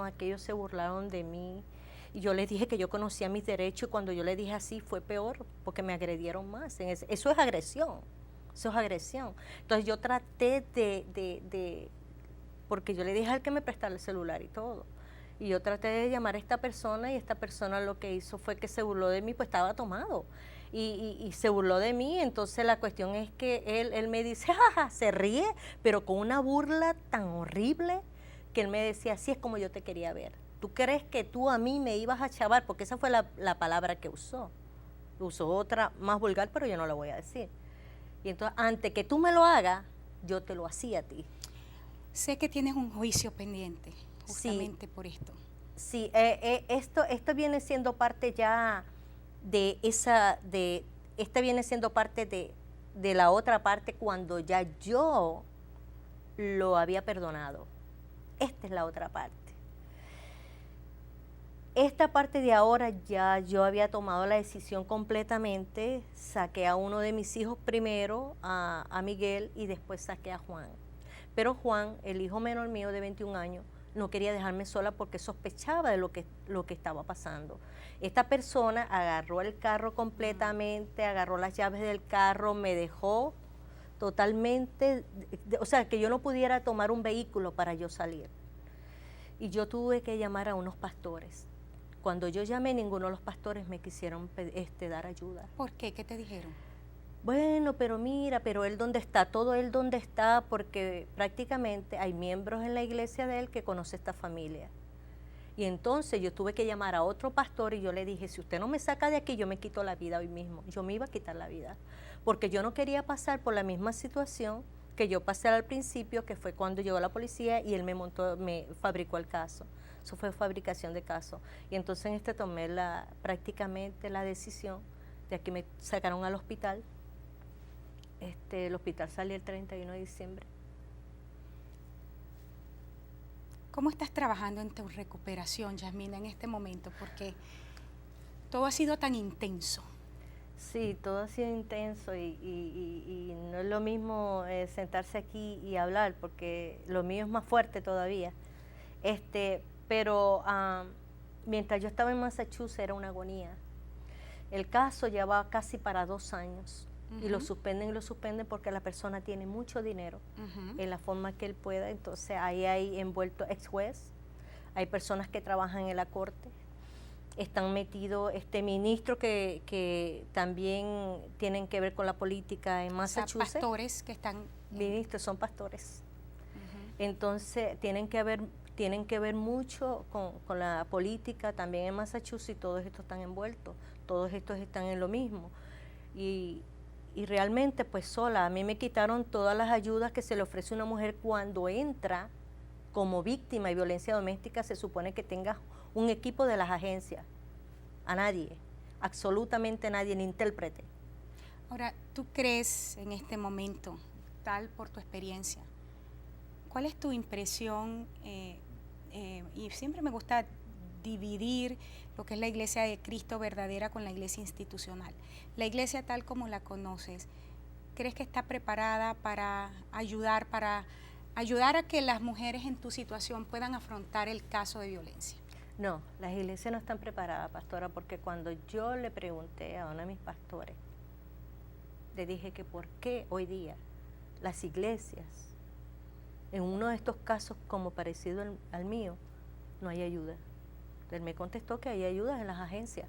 aquellos se burlaron de mí. Y yo les dije que yo conocía mis derechos y cuando yo les dije así fue peor porque me agredieron más. Eso es agresión, Entonces yo traté porque yo le dije al que me prestara el celular y todo. Y yo traté de llamar a esta persona y esta persona lo que hizo fue que se burló de mí, pues estaba tomado. Y se burló de mí, entonces la cuestión es que él me dice, jaja, se ríe, pero con una burla tan horrible que él me decía, así es como yo te quería ver. ¿Tú crees que tú a mí me ibas a chavar? Porque esa fue la palabra que usó. Usó otra más vulgar, pero yo no la voy a decir. Y entonces, antes que tú me lo hagas, yo te lo hacía a ti. Sé que tienes un juicio pendiente, justamente por esto. Sí, esto viene siendo parte ya esta viene siendo parte de la otra parte cuando ya yo lo había perdonado. Esta es la otra parte. Esta parte de ahora ya yo había tomado la decisión completamente, saqué a uno de mis hijos primero, a Miguel, y después saqué a Juan. Pero Juan, el hijo menor mío de 21 años, no quería dejarme sola porque sospechaba de lo que estaba pasando. Esta persona agarró el carro completamente, agarró las llaves del carro, me dejó totalmente, o sea, que yo no pudiera tomar un vehículo para yo salir. Y yo tuve que llamar a unos pastores. Cuando yo llamé, ninguno de los pastores me quisieron dar ayuda. ¿Por qué? ¿Qué te dijeron? Bueno, pero mira, pero él dónde está, todo él dónde está, porque prácticamente hay miembros en la iglesia de él que conoce esta familia. Y entonces yo tuve que llamar a otro pastor y yo le dije, si usted no me saca de aquí, yo me quito la vida hoy mismo. Yo me iba a quitar la vida, porque yo no quería pasar por la misma situación que yo pasé al principio, que fue cuando llegó la policía y él me fabricó el caso. Eso fue fabricación de caso. Y entonces tomé prácticamente la decisión de que me sacaron al hospital. El hospital salió el 31 de diciembre. ¿Cómo estás trabajando en tu recuperación, Yasmina, en este momento? Porque Todo ha sido tan intenso. Sí, todo ha sido intenso y no es lo mismo sentarse aquí y hablar, porque lo mío es más fuerte todavía. Pero mientras yo estaba en Massachusetts era una agonía. El caso llevaba casi para 2 años y lo suspenden porque la persona tiene mucho dinero en la forma que él pueda. Entonces ahí hay envuelto ex juez, hay personas que trabajan en la corte, están metidos ministros que también tienen que ver con la política en Massachusetts. O sea, pastores que están... Ministros, son pastores. Entonces tienen que ver mucho con la política también en Massachusetts, y todos estos están envueltos, todos estos están en lo mismo. Y realmente pues sola, a mí me quitaron todas las ayudas que se le ofrece a una mujer cuando entra como víctima de violencia doméstica. Se supone que tenga un equipo de las agencias, a nadie, absolutamente nadie, ni intérprete. Ahora, ¿tú crees en este momento, tal por tu experiencia, cuál es tu impresión? Y siempre me gusta dividir lo que es la Iglesia de Cristo verdadera con la iglesia institucional. La iglesia tal como la conoces, ¿crees que está preparada para ayudar a que las mujeres en tu situación puedan afrontar el caso de violencia? No, las iglesias no están preparadas, pastora, porque cuando yo le pregunté a uno de mis pastores, le dije que por qué hoy día las iglesias, en uno de estos casos como parecido al mío, no hay ayuda. Él me contestó que hay ayudas en las agencias,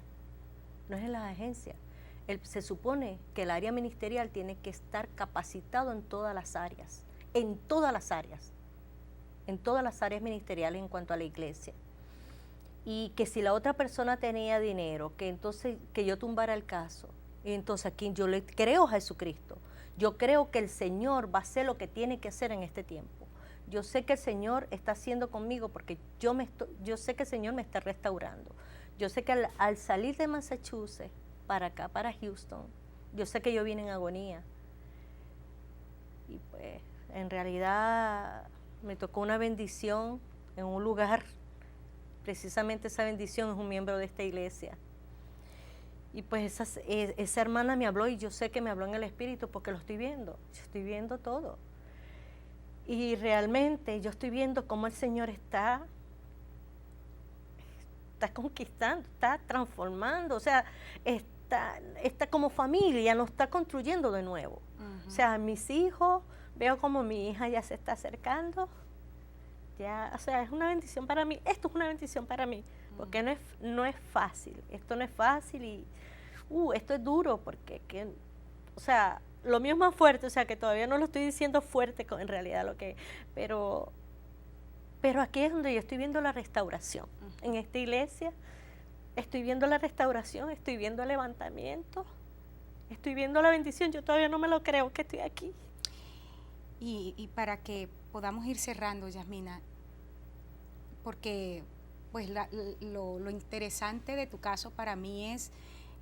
no es en las agencias. Se supone que el área ministerial tiene que estar capacitado en todas las áreas, en todas las áreas ministeriales en cuanto a la iglesia. Y que si la otra persona tenía dinero, que entonces que yo tumbara el caso. Y entonces aquí yo le creo a Jesucristo. Yo creo que el Señor va a hacer lo que tiene que hacer en este tiempo. Yo sé que el Señor está haciendo conmigo porque yo sé que el Señor me está restaurando. Yo sé que al salir de Massachusetts para acá, para Houston, yo sé que yo vine en agonía. Y pues en realidad me tocó una bendición en un lugar. Precisamente esa bendición es un miembro de esta iglesia. Y pues esa hermana me habló, y yo sé que me habló en el Espíritu porque lo estoy viendo. Yo estoy viendo todo. Y realmente yo estoy viendo cómo el Señor está conquistando, está transformando, o sea, está como familia, nos está construyendo de nuevo. O sea, mis hijos, veo como mi hija ya se está acercando. Ya, o sea, es una bendición para mí. Esto es una bendición para mí, porque no es fácil. Esto no es fácil y esto es duro, porque o sea, lo mío es más fuerte, o sea, que todavía no lo estoy diciendo fuerte en realidad pero aquí es donde yo estoy viendo la restauración. En esta iglesia estoy viendo la restauración, estoy viendo el levantamiento, estoy viendo la bendición. Yo todavía no me lo creo que estoy aquí. Y para que podamos ir cerrando, Yasmina, porque pues lo interesante de tu caso para mí es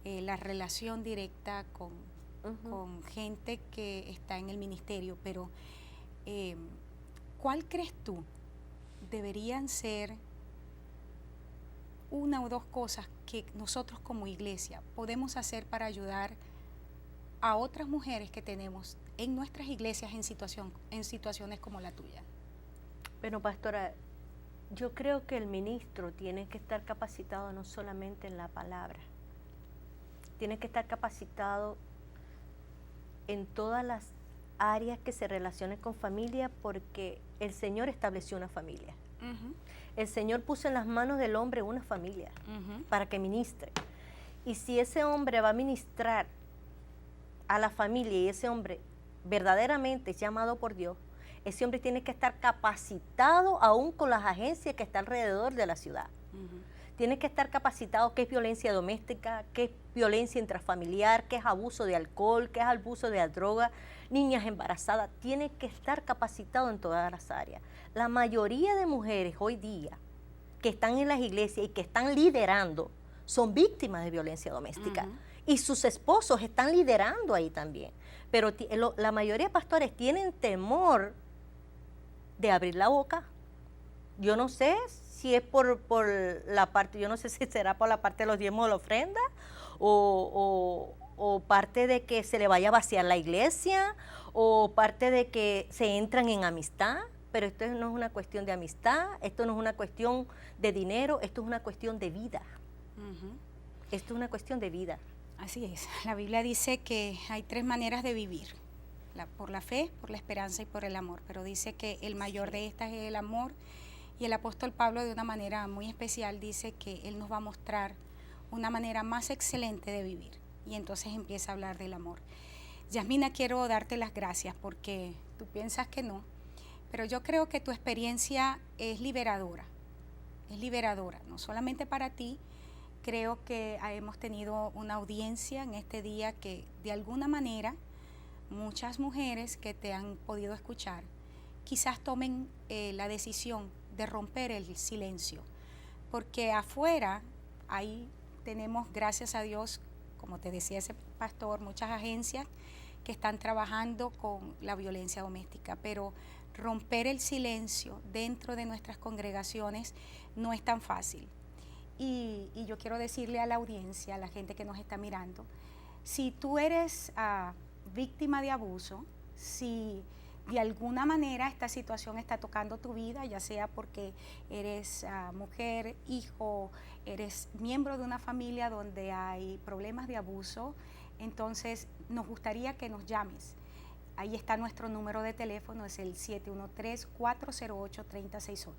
la relación directa con gente que está en el ministerio, pero ¿cuál crees tú deberían ser una o 2 cosas que nosotros como iglesia podemos hacer para ayudar a otras mujeres que tenemos en nuestras iglesias en situaciones como la tuya? Bueno, pastora, yo creo que el ministro tiene que estar capacitado no solamente en la palabra, tiene que estar capacitado en todas las áreas que se relacionen con familia, porque el Señor estableció una familia. El Señor puso en las manos del hombre una familia para que ministre. Y si ese hombre va a ministrar a la familia y ese hombre verdaderamente es llamado por Dios, ese hombre tiene que estar capacitado aún con las agencias que están alrededor de la ciudad. Tiene que estar capacitado qué es violencia doméstica, qué es violencia intrafamiliar, qué es abuso de alcohol, qué es abuso de droga, niñas embarazadas. Tiene que estar capacitado en todas las áreas. La mayoría de mujeres hoy día que están en las iglesias y que están liderando son víctimas de violencia doméstica. Y sus esposos están liderando ahí también. Pero la mayoría de pastores tienen temor de abrir la boca. Yo no sé si es por la parte, yo no sé si será por la parte de los diezmos de la ofrenda, o parte de que se le vaya a vaciar la iglesia, o parte de que se entran en amistad, pero esto no es una cuestión de amistad, esto no es una cuestión de dinero, esto es una cuestión de vida. Esto es una cuestión de vida. Así es, la Biblia dice que hay 3 maneras de vivir, por la fe, por la esperanza y por el amor, pero dice que el mayor de estas es el amor, y el apóstol Pablo de una manera muy especial dice que él nos va a mostrar una manera más excelente de vivir, y entonces empieza a hablar del amor. Yasmina, quiero darte las gracias porque tú piensas que no, pero yo creo que tu experiencia es liberadora, no solamente para ti. Creo que hemos tenido una audiencia en este día que de alguna manera muchas mujeres que te han podido escuchar quizás tomen la decisión de romper el silencio, porque afuera ahí tenemos, gracias a Dios, como te decía ese pastor, muchas agencias que están trabajando con la violencia doméstica, pero romper el silencio dentro de nuestras congregaciones no es tan fácil. Y yo quiero decirle a la audiencia, a la gente que nos está mirando, si tú eres víctima de abuso, si de alguna manera esta situación está tocando tu vida, ya sea porque eres mujer, hijo, eres miembro de una familia donde hay problemas de abuso, entonces nos gustaría que nos llames. Ahí está nuestro número de teléfono, es el 713-408-3068.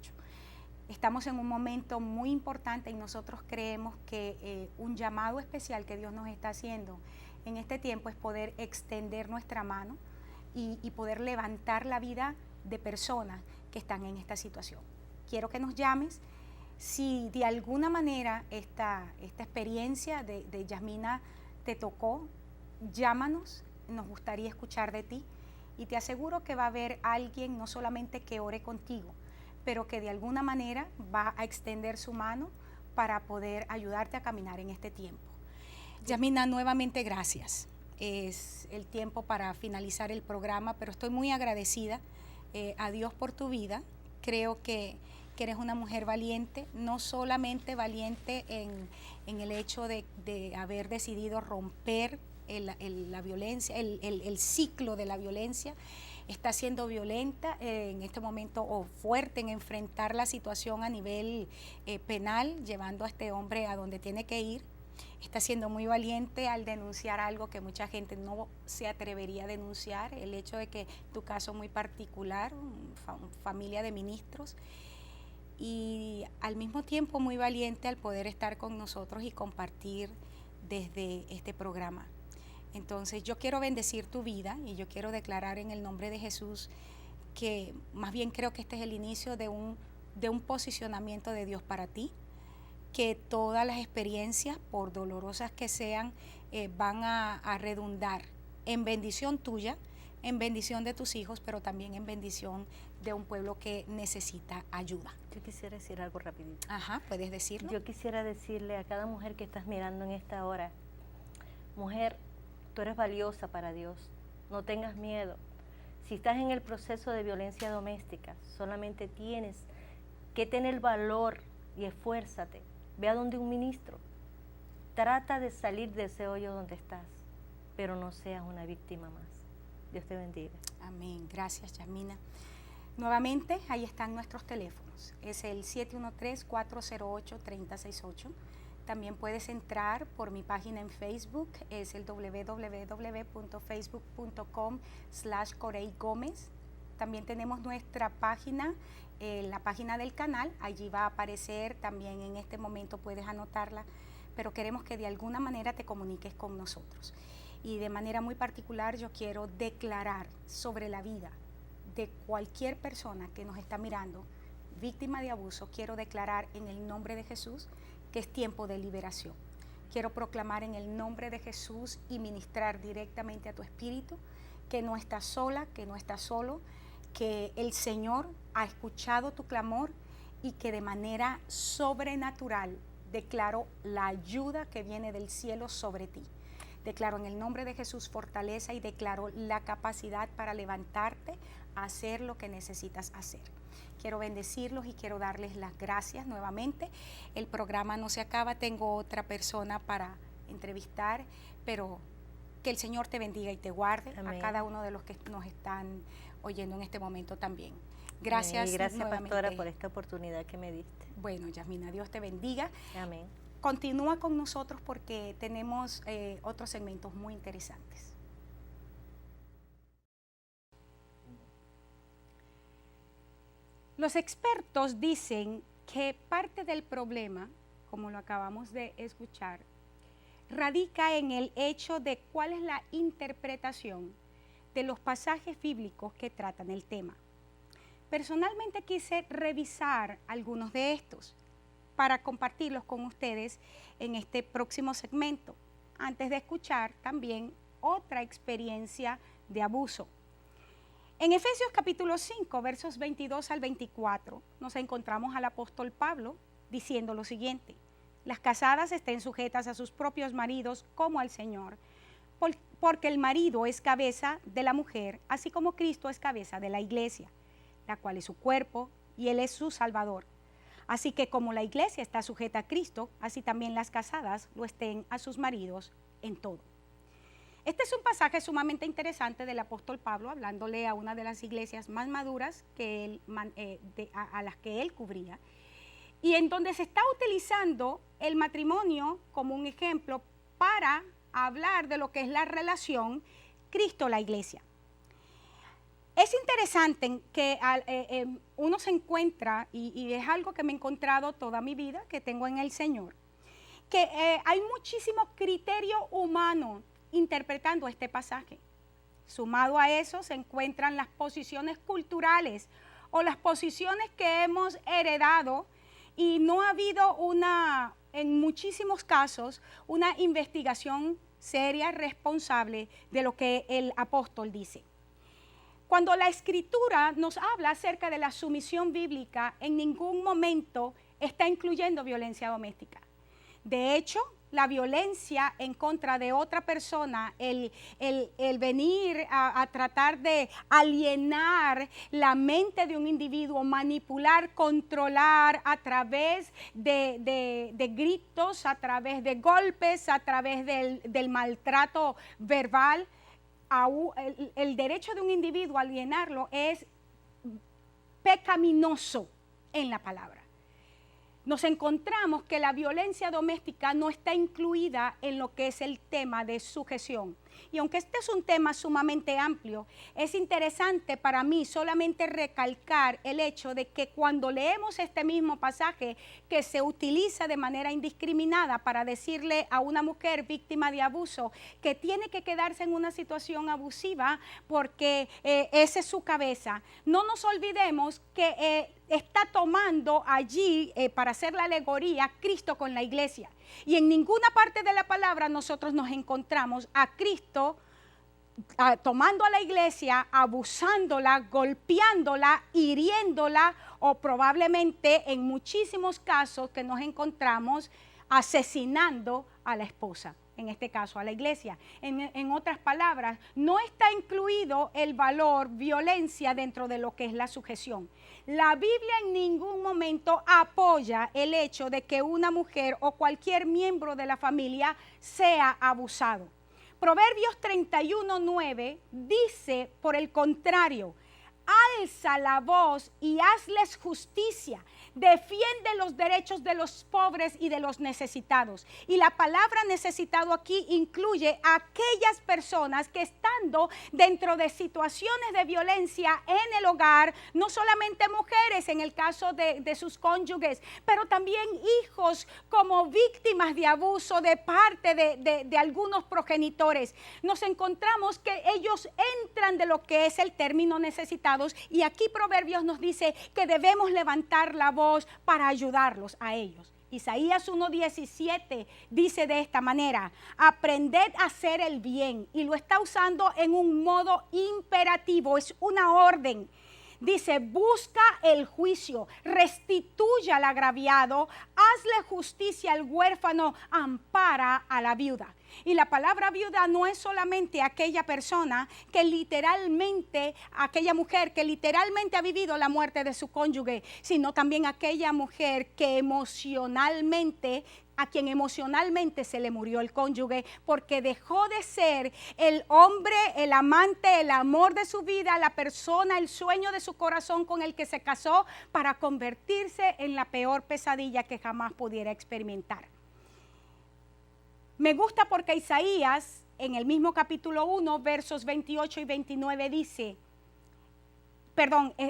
Estamos en un momento muy importante y nosotros creemos que un llamado especial que Dios nos está haciendo en este tiempo es poder extender nuestra mano y poder levantar la vida de personas que están en esta situación. Quiero que nos llames. Si de alguna manera esta experiencia de Yasmina te tocó, llámanos, nos gustaría escuchar de ti y te aseguro que va a haber alguien no solamente que ore contigo, pero que de alguna manera va a extender su mano para poder ayudarte a caminar en este tiempo. Yasmina, nuevamente gracias. Es el tiempo para finalizar el programa, pero estoy muy agradecida a Dios por tu vida. Creo que eres una mujer valiente, no solamente valiente en el hecho de haber decidido romper la violencia, el ciclo de la violencia. Está siendo violenta en este momento o fuerte en enfrentar la situación a nivel penal, llevando a este hombre a donde tiene que ir. Está siendo muy valiente al denunciar algo que mucha gente no se atrevería a denunciar, el hecho de que tu caso muy particular, familia de ministros, y al mismo tiempo muy valiente al poder estar con nosotros y compartir desde este programa. Entonces yo quiero bendecir tu vida y yo quiero declarar en el nombre de Jesús que más bien creo que este es el inicio de un posicionamiento de Dios para ti, que todas las experiencias, por dolorosas que sean, van a redundar en bendición tuya, en bendición de tus hijos, pero también en bendición de un pueblo que necesita ayuda. Yo quisiera decir algo rapidito. Ajá, ¿puedes decirlo? Yo quisiera decirle a cada mujer que estás mirando en esta hora, mujer, tú eres valiosa para Dios, no tengas miedo. Si estás en el proceso de violencia doméstica, solamente tienes que tener valor y esfuérzate. Ve a donde un ministro. Trata de salir de ese hoyo donde estás, pero no seas una víctima más. Dios te bendiga. Amén. Gracias, Yasmina. Nuevamente, ahí están nuestros teléfonos. Es el 713-408-3068. También puedes entrar por mi página en Facebook, es el www.facebook.com/Corey Gómez. También tenemos nuestra página, la página del canal, allí va a aparecer, también en este momento puedes anotarla, pero queremos que de alguna manera te comuniques con nosotros. Y de manera muy particular yo quiero declarar sobre la vida de cualquier persona que nos está mirando, víctima de abuso, quiero declarar en el nombre de Jesús que es tiempo de liberación. Quiero proclamar en el nombre de Jesús y ministrar directamente a tu espíritu que no estás sola, que no estás solo, que el Señor ha escuchado tu clamor y que de manera sobrenatural declaro la ayuda que viene del cielo sobre ti. Declaro en el nombre de Jesús fortaleza y declaro la capacidad para levantarte a hacer lo que necesitas hacer. Quiero bendecirlos y quiero darles las gracias nuevamente. El programa no se acaba, tengo otra persona para entrevistar, pero que el Señor te bendiga y te guarde. Amén. A cada uno de los que nos están oyendo en este momento también. Gracias. Y gracias, pastora, por esta oportunidad que me diste. Bueno, Yasmina, Dios te bendiga. Amén. Continúa con nosotros porque tenemos otros segmentos muy interesantes. Los expertos dicen que parte del problema, como lo acabamos de escuchar, radica en el hecho de cuál es la interpretación de los pasajes bíblicos que tratan el tema. Personalmente quise revisar algunos de estos para compartirlos con ustedes en este próximo segmento, antes de escuchar también otra experiencia de abuso. En Efesios capítulo 5, versos 22 al 24, nos encontramos al apóstol Pablo diciendo lo siguiente: las casadas estén sujetas a sus propios maridos como al Señor, porque el marido es cabeza de la mujer, así como Cristo es cabeza de la iglesia, la cual es su cuerpo y Él es su Salvador. Así que como la iglesia está sujeta a Cristo, así también las casadas lo estén a sus maridos en todo. Este es un pasaje sumamente interesante del apóstol Pablo, hablándole a una de las iglesias más maduras que él, a las que él cubría, y en donde se está utilizando el matrimonio como un ejemplo para hablar de lo que es la relación Cristo-la iglesia. Es interesante que uno se encuentra, y es algo que me he encontrado toda mi vida, que tengo en el Señor, que hay muchísimo criterio humano interpretando este pasaje. Sumado a eso se encuentran las posiciones culturales o las posiciones que hemos heredado, y no ha habido en muchísimos casos, una investigación seria, responsable de lo que el apóstol dice. Cuando la Escritura nos habla acerca de la sumisión bíblica, en ningún momento está incluyendo violencia doméstica. De hecho, la violencia en contra de otra persona, el venir a tratar de alienar la mente de un individuo, manipular, controlar a través de gritos, a través de golpes, a través del maltrato verbal, el derecho de un individuo a alienarlo es pecaminoso en la palabra. Nos encontramos que la violencia doméstica no está incluida en lo que es el tema de sujeción. Y aunque este es un tema sumamente amplio, es interesante para mí solamente recalcar el hecho de que cuando leemos este mismo pasaje que se utiliza de manera indiscriminada para decirle a una mujer víctima de abuso que tiene que quedarse en una situación abusiva porque esa es su cabeza, no nos olvidemos que está tomando allí para hacer la alegoría Cristo con la iglesia. Y en ninguna parte de la palabra nosotros nos encontramos a Cristo tomando a la iglesia, abusándola, golpeándola, hiriéndola, o probablemente en muchísimos casos que nos encontramos asesinando a la esposa, en este caso a la iglesia. En otras palabras, no está incluido el valor violencia dentro de lo que es la sujeción. La Biblia en ningún momento apoya el hecho de que una mujer o cualquier miembro de la familia sea abusado. Proverbios 31:9 dice, por el contrario, alza la voz y hazles justicia. Defiende los derechos de los pobres y de los necesitados. Y la palabra necesitado aquí incluye a aquellas personas que estando dentro de situaciones de violencia en el hogar, no solamente mujeres en el caso de sus cónyuges, pero también hijos como víctimas de abuso de parte de algunos progenitores. Nos encontramos que ellos entran de lo que es el término necesitados, y aquí Proverbios nos dice que debemos levantar la voz para ayudarlos a ellos. Isaías 1:17 dice de esta manera: aprended a hacer el bien, y lo está usando en un modo imperativo, es una orden. Dice, busca el juicio, restituye al agraviado, hazle justicia al huérfano, ampara a la viuda. Y la palabra viuda no es solamente aquella persona que literalmente, aquella mujer que literalmente ha vivido la muerte de su cónyuge, sino también aquella mujer que a quien emocionalmente se le murió el cónyuge, porque dejó de ser el hombre, el amante, el amor de su vida, la persona, el sueño de su corazón con el que se casó, para convertirse en la peor pesadilla que jamás pudiera experimentar. Me gusta porque Isaías, en el mismo capítulo 1, versos 28 y 29 dice,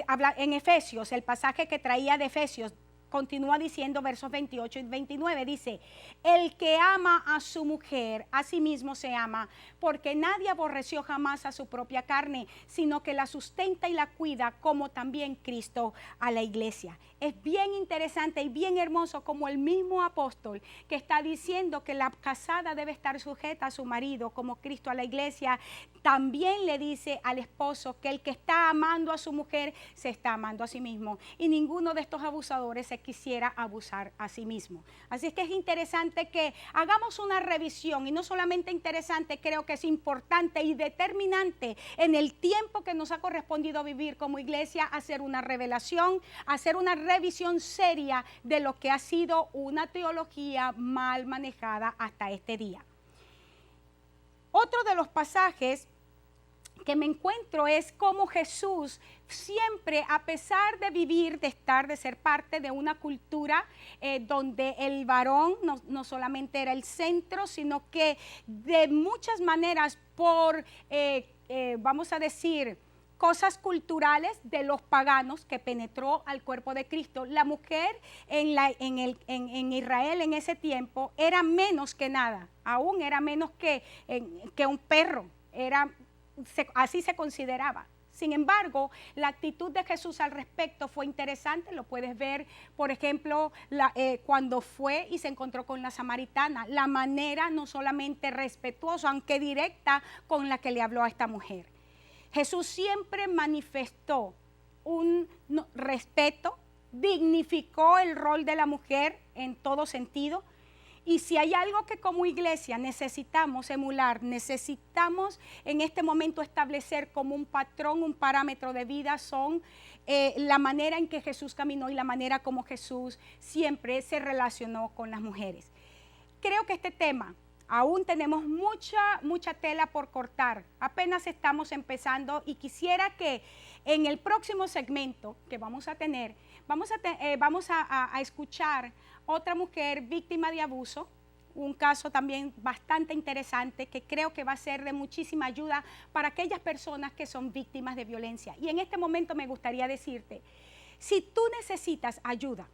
habla en Efesios, el pasaje que traía de Efesios, continúa diciendo, versos 28 y 29, dice, el que ama a su mujer, a sí mismo se ama, porque nadie aborreció jamás a su propia carne, sino que la sustenta y la cuida, como también Cristo a la iglesia. Es bien interesante y bien hermoso como el mismo apóstol que está diciendo que la casada debe estar sujeta a su marido, como Cristo a la iglesia, también le dice al esposo que el que está amando a su mujer se está amando a sí mismo, y ninguno de estos abusadores se quisiera abusar a sí mismo. Así es que es interesante que hagamos una revisión, y no solamente interesante, creo que es importante y determinante en el tiempo que nos ha correspondido vivir como iglesia, hacer una revelación, hacer una revisión seria de lo que ha sido una teología mal manejada hasta este día. Otro de los pasajes que me encuentro es cómo Jesús siempre, a pesar de vivir, de estar, de ser parte de una cultura donde el varón no solamente era el centro, sino que de muchas maneras vamos a decir, cosas culturales de los paganos que penetró al cuerpo de Cristo. La mujer en Israel en ese tiempo era menos que nada, aún era menos que un perro, así se consideraba. Sin embargo, la actitud de Jesús al respecto fue interesante. Lo puedes ver, por ejemplo, cuando fue y se encontró con la samaritana, la manera no solamente respetuosa, aunque directa, con la que le habló a esta mujer. Jesús siempre manifestó un respeto, dignificó el rol de la mujer en todo sentido. Y si hay algo que como iglesia necesitamos emular, necesitamos en este momento establecer como un patrón, un parámetro de vida, son la manera en que Jesús caminó y la manera como Jesús siempre se relacionó con las mujeres. Creo que este tema, aún tenemos mucha tela por cortar, apenas estamos empezando, y quisiera que en el próximo segmento que vamos a tener, vamos a escuchar otra mujer víctima de abuso, un caso también bastante interesante que creo que va a ser de muchísima ayuda para aquellas personas que son víctimas de violencia. Y en este momento me gustaría decirte, si tú necesitas ayuda,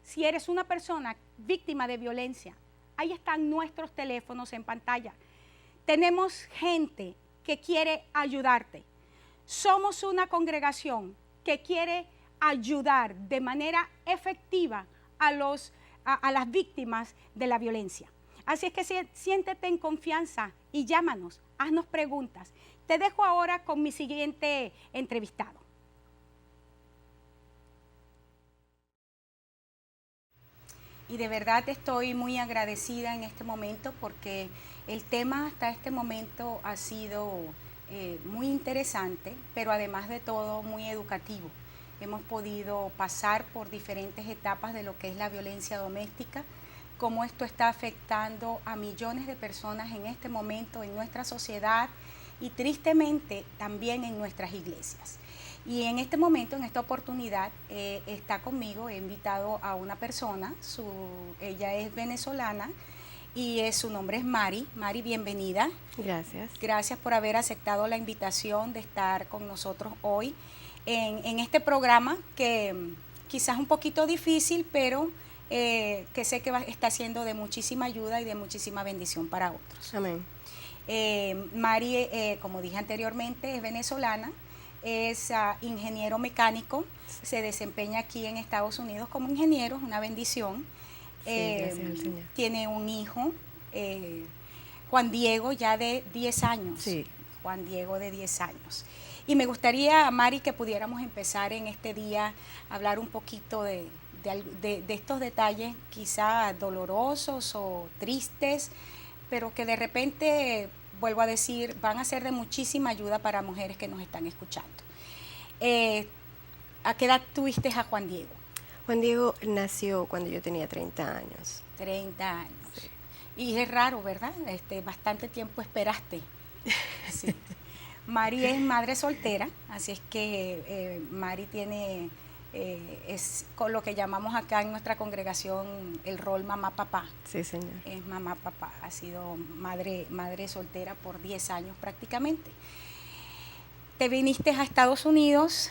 si eres una persona víctima de violencia, ahí están nuestros teléfonos en pantalla. Tenemos gente que quiere ayudarte. Somos una congregación que quiere ayudar de manera efectiva a las víctimas de la violencia. Así es que siéntete en confianza y llámanos, haznos preguntas. Te dejo ahora con mi siguiente entrevistado. Y de verdad estoy muy agradecida en este momento porque el tema hasta este momento ha sido muy interesante, pero además de todo muy educativo. Hemos podido pasar por diferentes etapas de lo que es la violencia doméstica, cómo esto está afectando a millones de personas en este momento en nuestra sociedad y tristemente también en nuestras iglesias. Y en este momento, en esta oportunidad, está conmigo, he invitado a una persona, ella es venezolana y su nombre es Mari. Mari, bienvenida. Gracias. Gracias por haber aceptado la invitación de estar con nosotros hoy en este programa que quizás un poquito difícil, pero que sé que está siendo de muchísima ayuda y de muchísima bendición para otros. Amén. Mari, como dije anteriormente, es venezolana, es ingeniero mecánico, se desempeña aquí en Estados Unidos como ingeniero, es una bendición. Sí, gracias al Señor. Tiene un hijo, Juan Diego, ya de 10 años. Sí. Juan Diego de 10 años. Y me gustaría, Mari, que pudiéramos empezar en este día a hablar un poquito de de estos detalles quizá dolorosos o tristes, pero que de repente, vuelvo a decir, van a ser de muchísima ayuda para mujeres que nos están escuchando. ¿A qué edad tuviste a Juan Diego? Juan Diego nació cuando yo tenía 30 años. 30 años. Sí. Y es raro, ¿verdad? Bastante tiempo esperaste. Sí. Mari es madre soltera, así es que Mari tiene, es con lo que llamamos acá en nuestra congregación el rol mamá-papá. Sí, señor. Es mamá-papá, ha sido madre soltera por 10 años prácticamente. Te viniste a Estados Unidos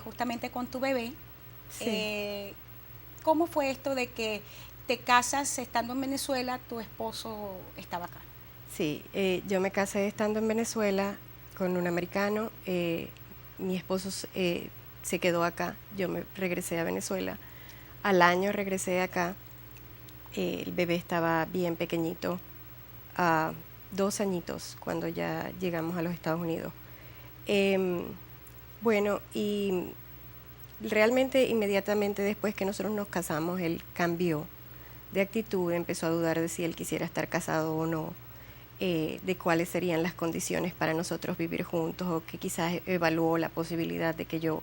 justamente con tu bebé. Sí. ¿Cómo fue esto de que te casas estando en Venezuela, tu esposo estaba acá? Sí, yo me casé estando en Venezuela con un americano. Mi esposo se quedó acá. Yo me regresé a Venezuela. Al año regresé acá. El bebé estaba bien pequeñito, a 2 añitos cuando ya llegamos a los Estados Unidos. Bueno, y realmente inmediatamente después que nosotros nos casamos, él cambió de actitud, empezó a dudar de si él quisiera estar casado o no, de cuáles serían las condiciones para nosotros vivir juntos, o que quizás evaluó la posibilidad de que yo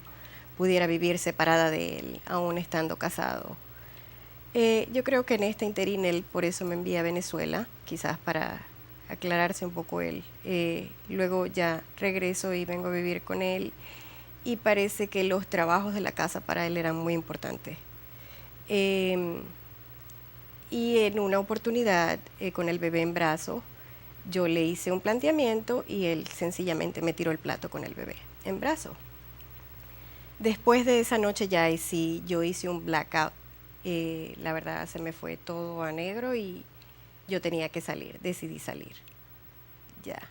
pudiera vivir separada de él, aún estando casado. Yo creo que en este interín él por eso me envía a Venezuela, quizás para aclararse un poco él. Luego ya regreso y vengo a vivir con él, y parece que los trabajos de la casa para él eran muy importantes. Y en una oportunidad, con el bebé en brazos, yo le hice un planteamiento y él sencillamente me tiró el plato con el bebé en brazos. Después de esa noche ya sí, yo hice un blackout. La verdad se me fue todo a negro y yo tenía que salir, decidí salir. Ya.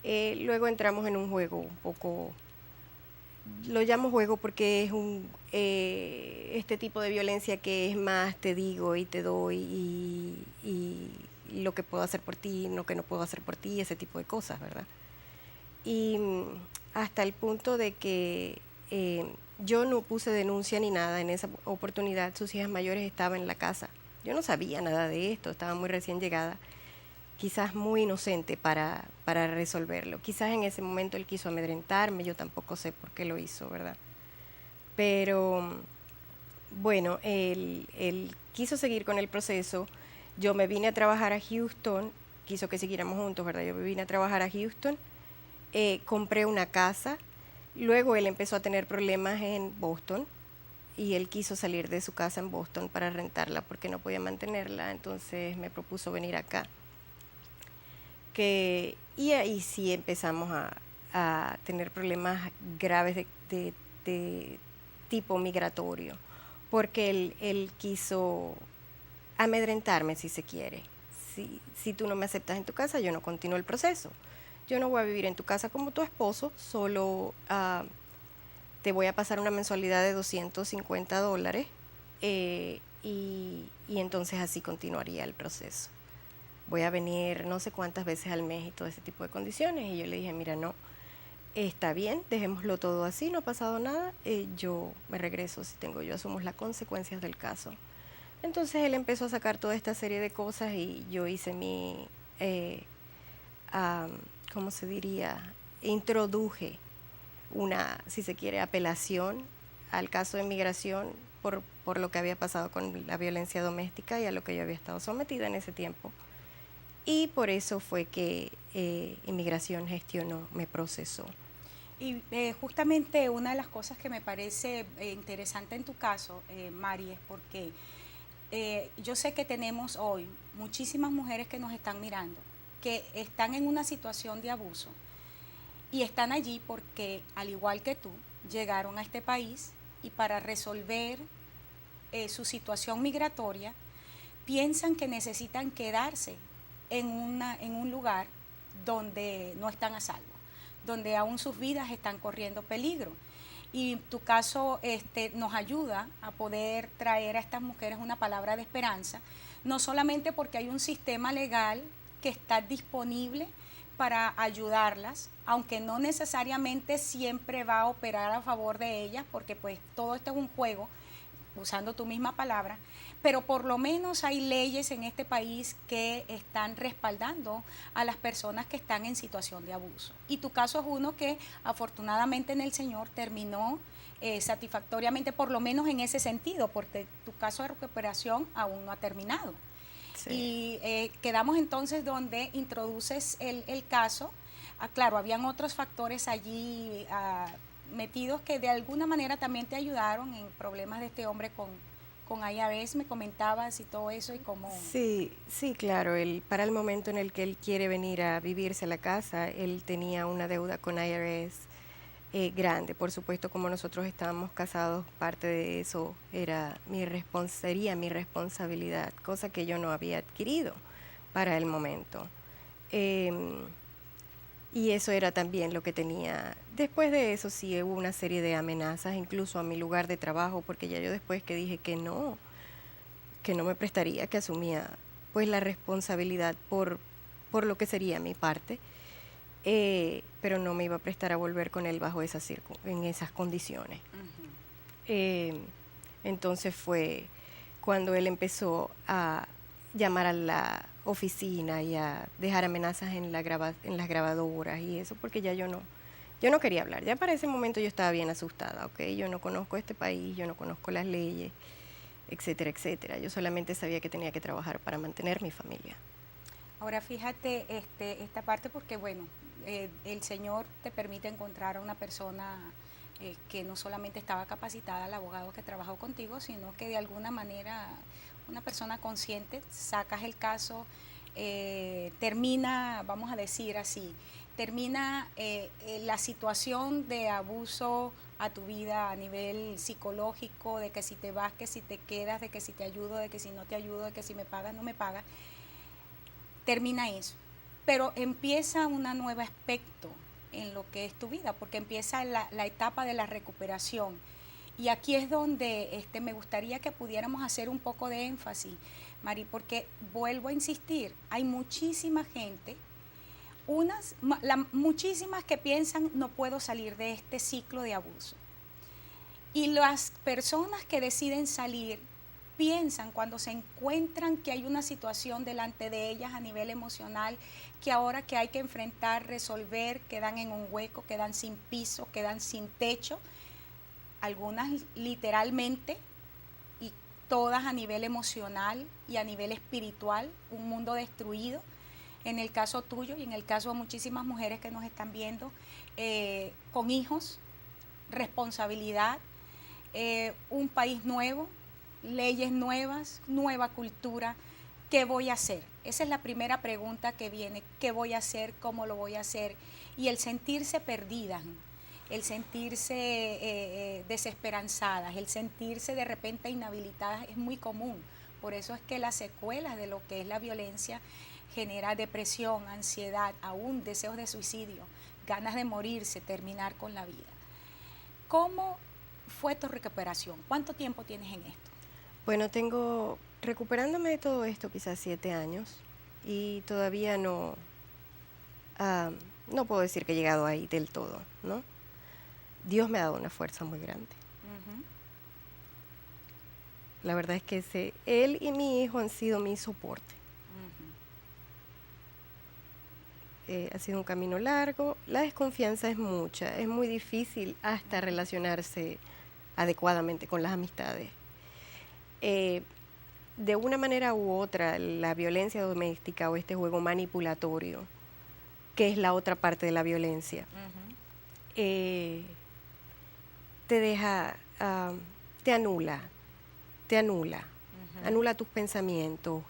Luego entramos en un juego un poco, lo llamo juego porque es este tipo de violencia que es más te digo y te doy y lo que puedo hacer por ti, lo que no puedo hacer por ti, ese tipo de cosas, ¿verdad? Y hasta el punto de que yo no puse denuncia ni nada en esa oportunidad. Sus hijas mayores estaban en la casa. Yo no sabía nada de esto, estaba muy recién llegada, quizás muy inocente para resolverlo. Quizás en ese momento él quiso amedrentarme, yo tampoco sé por qué lo hizo, ¿verdad? Pero bueno, él quiso seguir con el proceso. Yo me vine a trabajar a Houston, quiso que siguiéramos juntos, ¿verdad? Yo me vine a trabajar a Houston, compré una casa, luego él empezó a tener problemas en Boston y él quiso salir de su casa en Boston para rentarla porque no podía mantenerla, entonces me propuso venir acá. Y ahí sí empezamos a tener problemas graves de tipo migratorio, porque él quiso amedrentarme, si se quiere. Si tú no me aceptas en tu casa, yo no continúo el proceso. Yo no voy a vivir en tu casa como tu esposo, solo te voy a pasar una mensualidad de $250 y entonces así continuaría el proceso. Voy a venir no sé cuántas veces al mes y todo ese tipo de condiciones. Y yo le dije, mira, no, está bien, dejémoslo todo así, no ha pasado nada, yo me regreso si tengo, yo asumo las consecuencias del caso. Entonces él empezó a sacar toda esta serie de cosas y yo hice mi, ¿cómo se diría? Introduje una, si se quiere, apelación al caso de migración por lo que había pasado con la violencia doméstica y a lo que yo había estado sometida en ese tiempo. Y por eso fue que Inmigración gestionó, me procesó. Y justamente una de las cosas que me parece interesante en tu caso, Mari, es porque yo sé que tenemos hoy muchísimas mujeres que nos están mirando, que están en una situación de abuso y están allí porque, al igual que tú, llegaron a este país y para resolver su situación migratoria piensan que necesitan quedarse en un lugar donde no están a salvo, donde aún sus vidas están corriendo peligro. Y tu caso nos ayuda a poder traer a estas mujeres una palabra de esperanza, no solamente porque hay un sistema legal que está disponible para ayudarlas, aunque no necesariamente siempre va a operar a favor de ellas, porque pues todo esto es un juego, usando tu misma palabra, pero por lo menos hay leyes en este país que están respaldando a las personas que están en situación de abuso. Y tu caso es uno que afortunadamente en el Señor terminó satisfactoriamente, por lo menos en ese sentido, porque tu caso de recuperación aún no ha terminado. Sí. Y quedamos entonces donde introduces el caso. Claro, habían otros factores allí metidos que de alguna manera también te ayudaron en problemas de este hombre con IRS, me comentabas y todo eso y cómo... Sí, claro, para el momento en el que él quiere venir a vivirse a la casa, él tenía una deuda con IRS grande. Por supuesto, como nosotros estábamos casados, parte de eso sería mi responsabilidad, cosa que yo no había adquirido para el momento. Y eso era también lo que tenía. Después de eso sí hubo una serie de amenazas, incluso a mi lugar de trabajo, porque ya yo después que dije que no me prestaría, que asumía pues la responsabilidad por lo que sería mi parte, pero no me iba a prestar a volver con él bajo en esas condiciones. Uh-huh. Entonces fue cuando él empezó a llamar a la oficina y a dejar amenazas en las grabadoras y eso, porque ya yo no quería hablar. Ya para ese momento yo estaba bien asustada, ¿ok? Yo no conozco este país, yo no conozco las leyes, etcétera, etcétera. Yo solamente sabía que tenía que trabajar para mantener mi familia. Ahora fíjate esta parte porque, bueno, el Señor te permite encontrar a una persona que no solamente estaba capacitada, el abogado que trabajó contigo, sino que de alguna manera una persona consciente, sacas el caso, termina, vamos a decir así, termina la situación de abuso a tu vida a nivel psicológico, de que si te vas, que si te quedas, de que si te ayudo, de que si no te ayudo, de que si me pagas, no me pagas, termina eso. Pero empieza un nuevo aspecto en lo que es tu vida, porque empieza la etapa de la recuperación. Y aquí es donde me gustaría que pudiéramos hacer un poco de énfasis, Mari, porque vuelvo a insistir, hay muchísima gente, muchísimas que piensan no puedo salir de este ciclo de abuso. Y las personas que deciden salir piensan cuando se encuentran que hay una situación delante de ellas a nivel emocional, que ahora que hay que enfrentar, resolver, quedan en un hueco, quedan sin piso, quedan sin techo, algunas literalmente y todas a nivel emocional y a nivel espiritual, un mundo destruido. En el caso tuyo y en el caso de muchísimas mujeres que nos están viendo, con hijos, responsabilidad, un país nuevo, leyes nuevas, nueva cultura. ¿Qué voy a hacer? Esa es la primera pregunta que viene. ¿Qué voy a hacer? ¿Cómo lo voy a hacer? Y el sentirse perdidas, el sentirse desesperanzadas, el sentirse de repente inhabilitadas es muy común. Por eso es que las secuelas de lo que es la violencia genera depresión, ansiedad, aún deseos de suicidio, ganas de morirse, terminar con la vida. ¿Cómo fue tu recuperación? ¿Cuánto tiempo tienes en esto? Bueno, tengo recuperándome de todo esto quizás 7 años y todavía no puedo decir que he llegado ahí del todo, ¿no? Dios me ha dado una fuerza muy grande. Uh-huh. La verdad es que él y mi hijo han sido mi soporte. Uh-huh. Ha sido un camino largo, la desconfianza es mucha, es muy difícil hasta relacionarse adecuadamente con las amistades. De una manera u otra, la violencia doméstica o este juego manipulatorio, que es la otra parte de la violencia, uh-huh. Te deja, te anula, uh-huh. Anula tus pensamientos,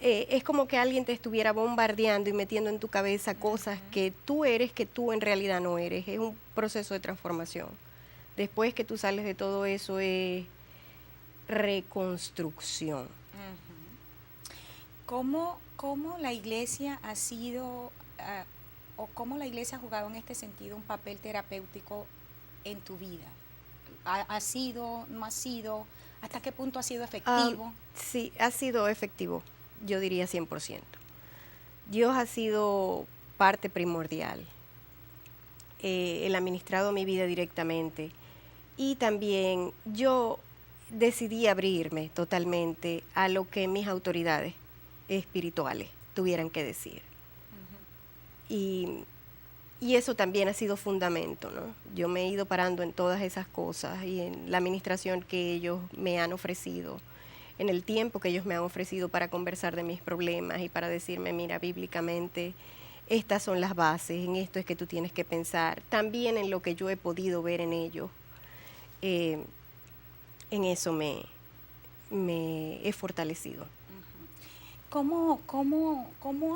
es como que alguien te estuviera bombardeando y metiendo en tu cabeza cosas uh-huh. que tú eres, que tú en realidad no eres. Es un proceso de transformación. Después que tú sales de todo eso es reconstrucción. Uh-huh. ¿Cómo la iglesia ha sido, o cómo la iglesia ha jugado en este sentido un papel terapéutico en tu vida? ¿Ha sido, no ha sido? ¿Hasta qué punto ha sido efectivo? Sí, ha sido efectivo, yo diría 100%. Dios ha sido parte primordial. Él ha ministrado mi vida directamente. Y también yo decidí abrirme totalmente a lo que mis autoridades espirituales tuvieran que decir. Y eso también ha sido fundamento, ¿no? Yo me he ido parando en todas esas cosas y en la administración que ellos me han ofrecido, en el tiempo que ellos me han ofrecido para conversar de mis problemas y para decirme, mira, bíblicamente, estas son las bases, en esto es que tú tienes que pensar. También en lo que yo he podido ver en ellos, en eso me he fortalecido. ¿Cómo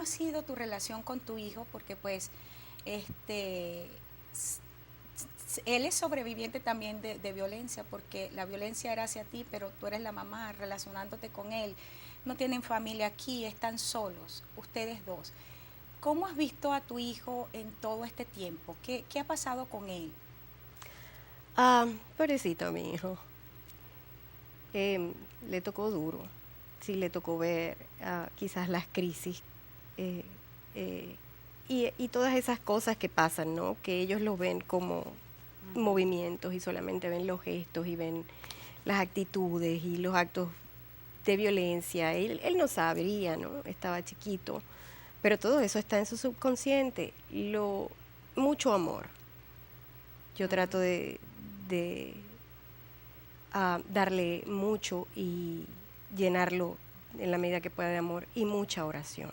ha sido tu relación con tu hijo? Porque pues él es sobreviviente también de violencia, porque la violencia era hacia ti, pero tú eres la mamá relacionándote con él. No tienen familia aquí, están solos, ustedes dos. ¿Cómo has visto a tu hijo en todo este tiempo? ¿Qué ha pasado con él? Pobrecito a mi hijo. Le tocó duro. Sí, le tocó ver quizás las crisis y todas esas cosas que pasan, ¿no? Que ellos lo ven como movimientos y solamente ven los gestos y ven las actitudes y los actos de violencia. Él no sabría, ¿no? Estaba chiquito, pero todo eso está en su subconsciente. Mucho amor. Yo trato de darle mucho y llenarlo en la medida que pueda de amor y mucha oración.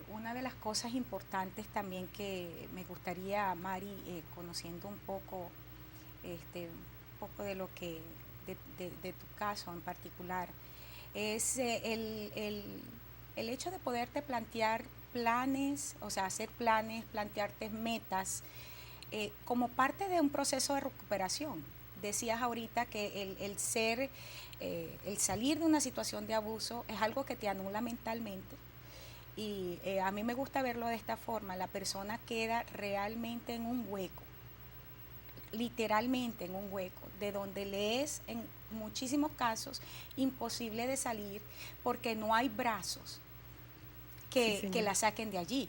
Una de las cosas importantes también que me gustaría, Mari, conociendo un poco de lo que de tu caso en particular, es el hecho de poderte plantear planes, o sea, hacer planes, plantearte metas, como parte de un proceso de recuperación. Decías ahorita que el salir de una situación de abuso es algo que te anula mentalmente, y a mí me gusta verlo de esta forma: la persona queda realmente en un hueco, literalmente en un hueco, de donde le es en muchísimos casos imposible de salir, porque no hay brazos que la saquen de allí.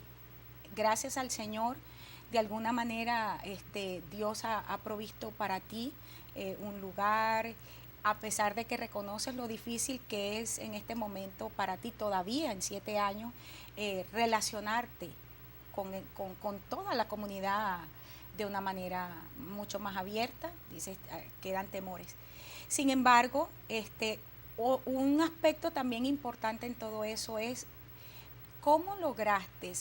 Gracias al Señor, de alguna manera Dios ha provisto para ti un lugar, a pesar de que reconoces lo difícil que es en este momento para ti todavía en 7 años relacionarte con toda la comunidad de una manera mucho más abierta. Dices, quedan temores. Sin embargo, un aspecto también importante en todo eso es cómo lograste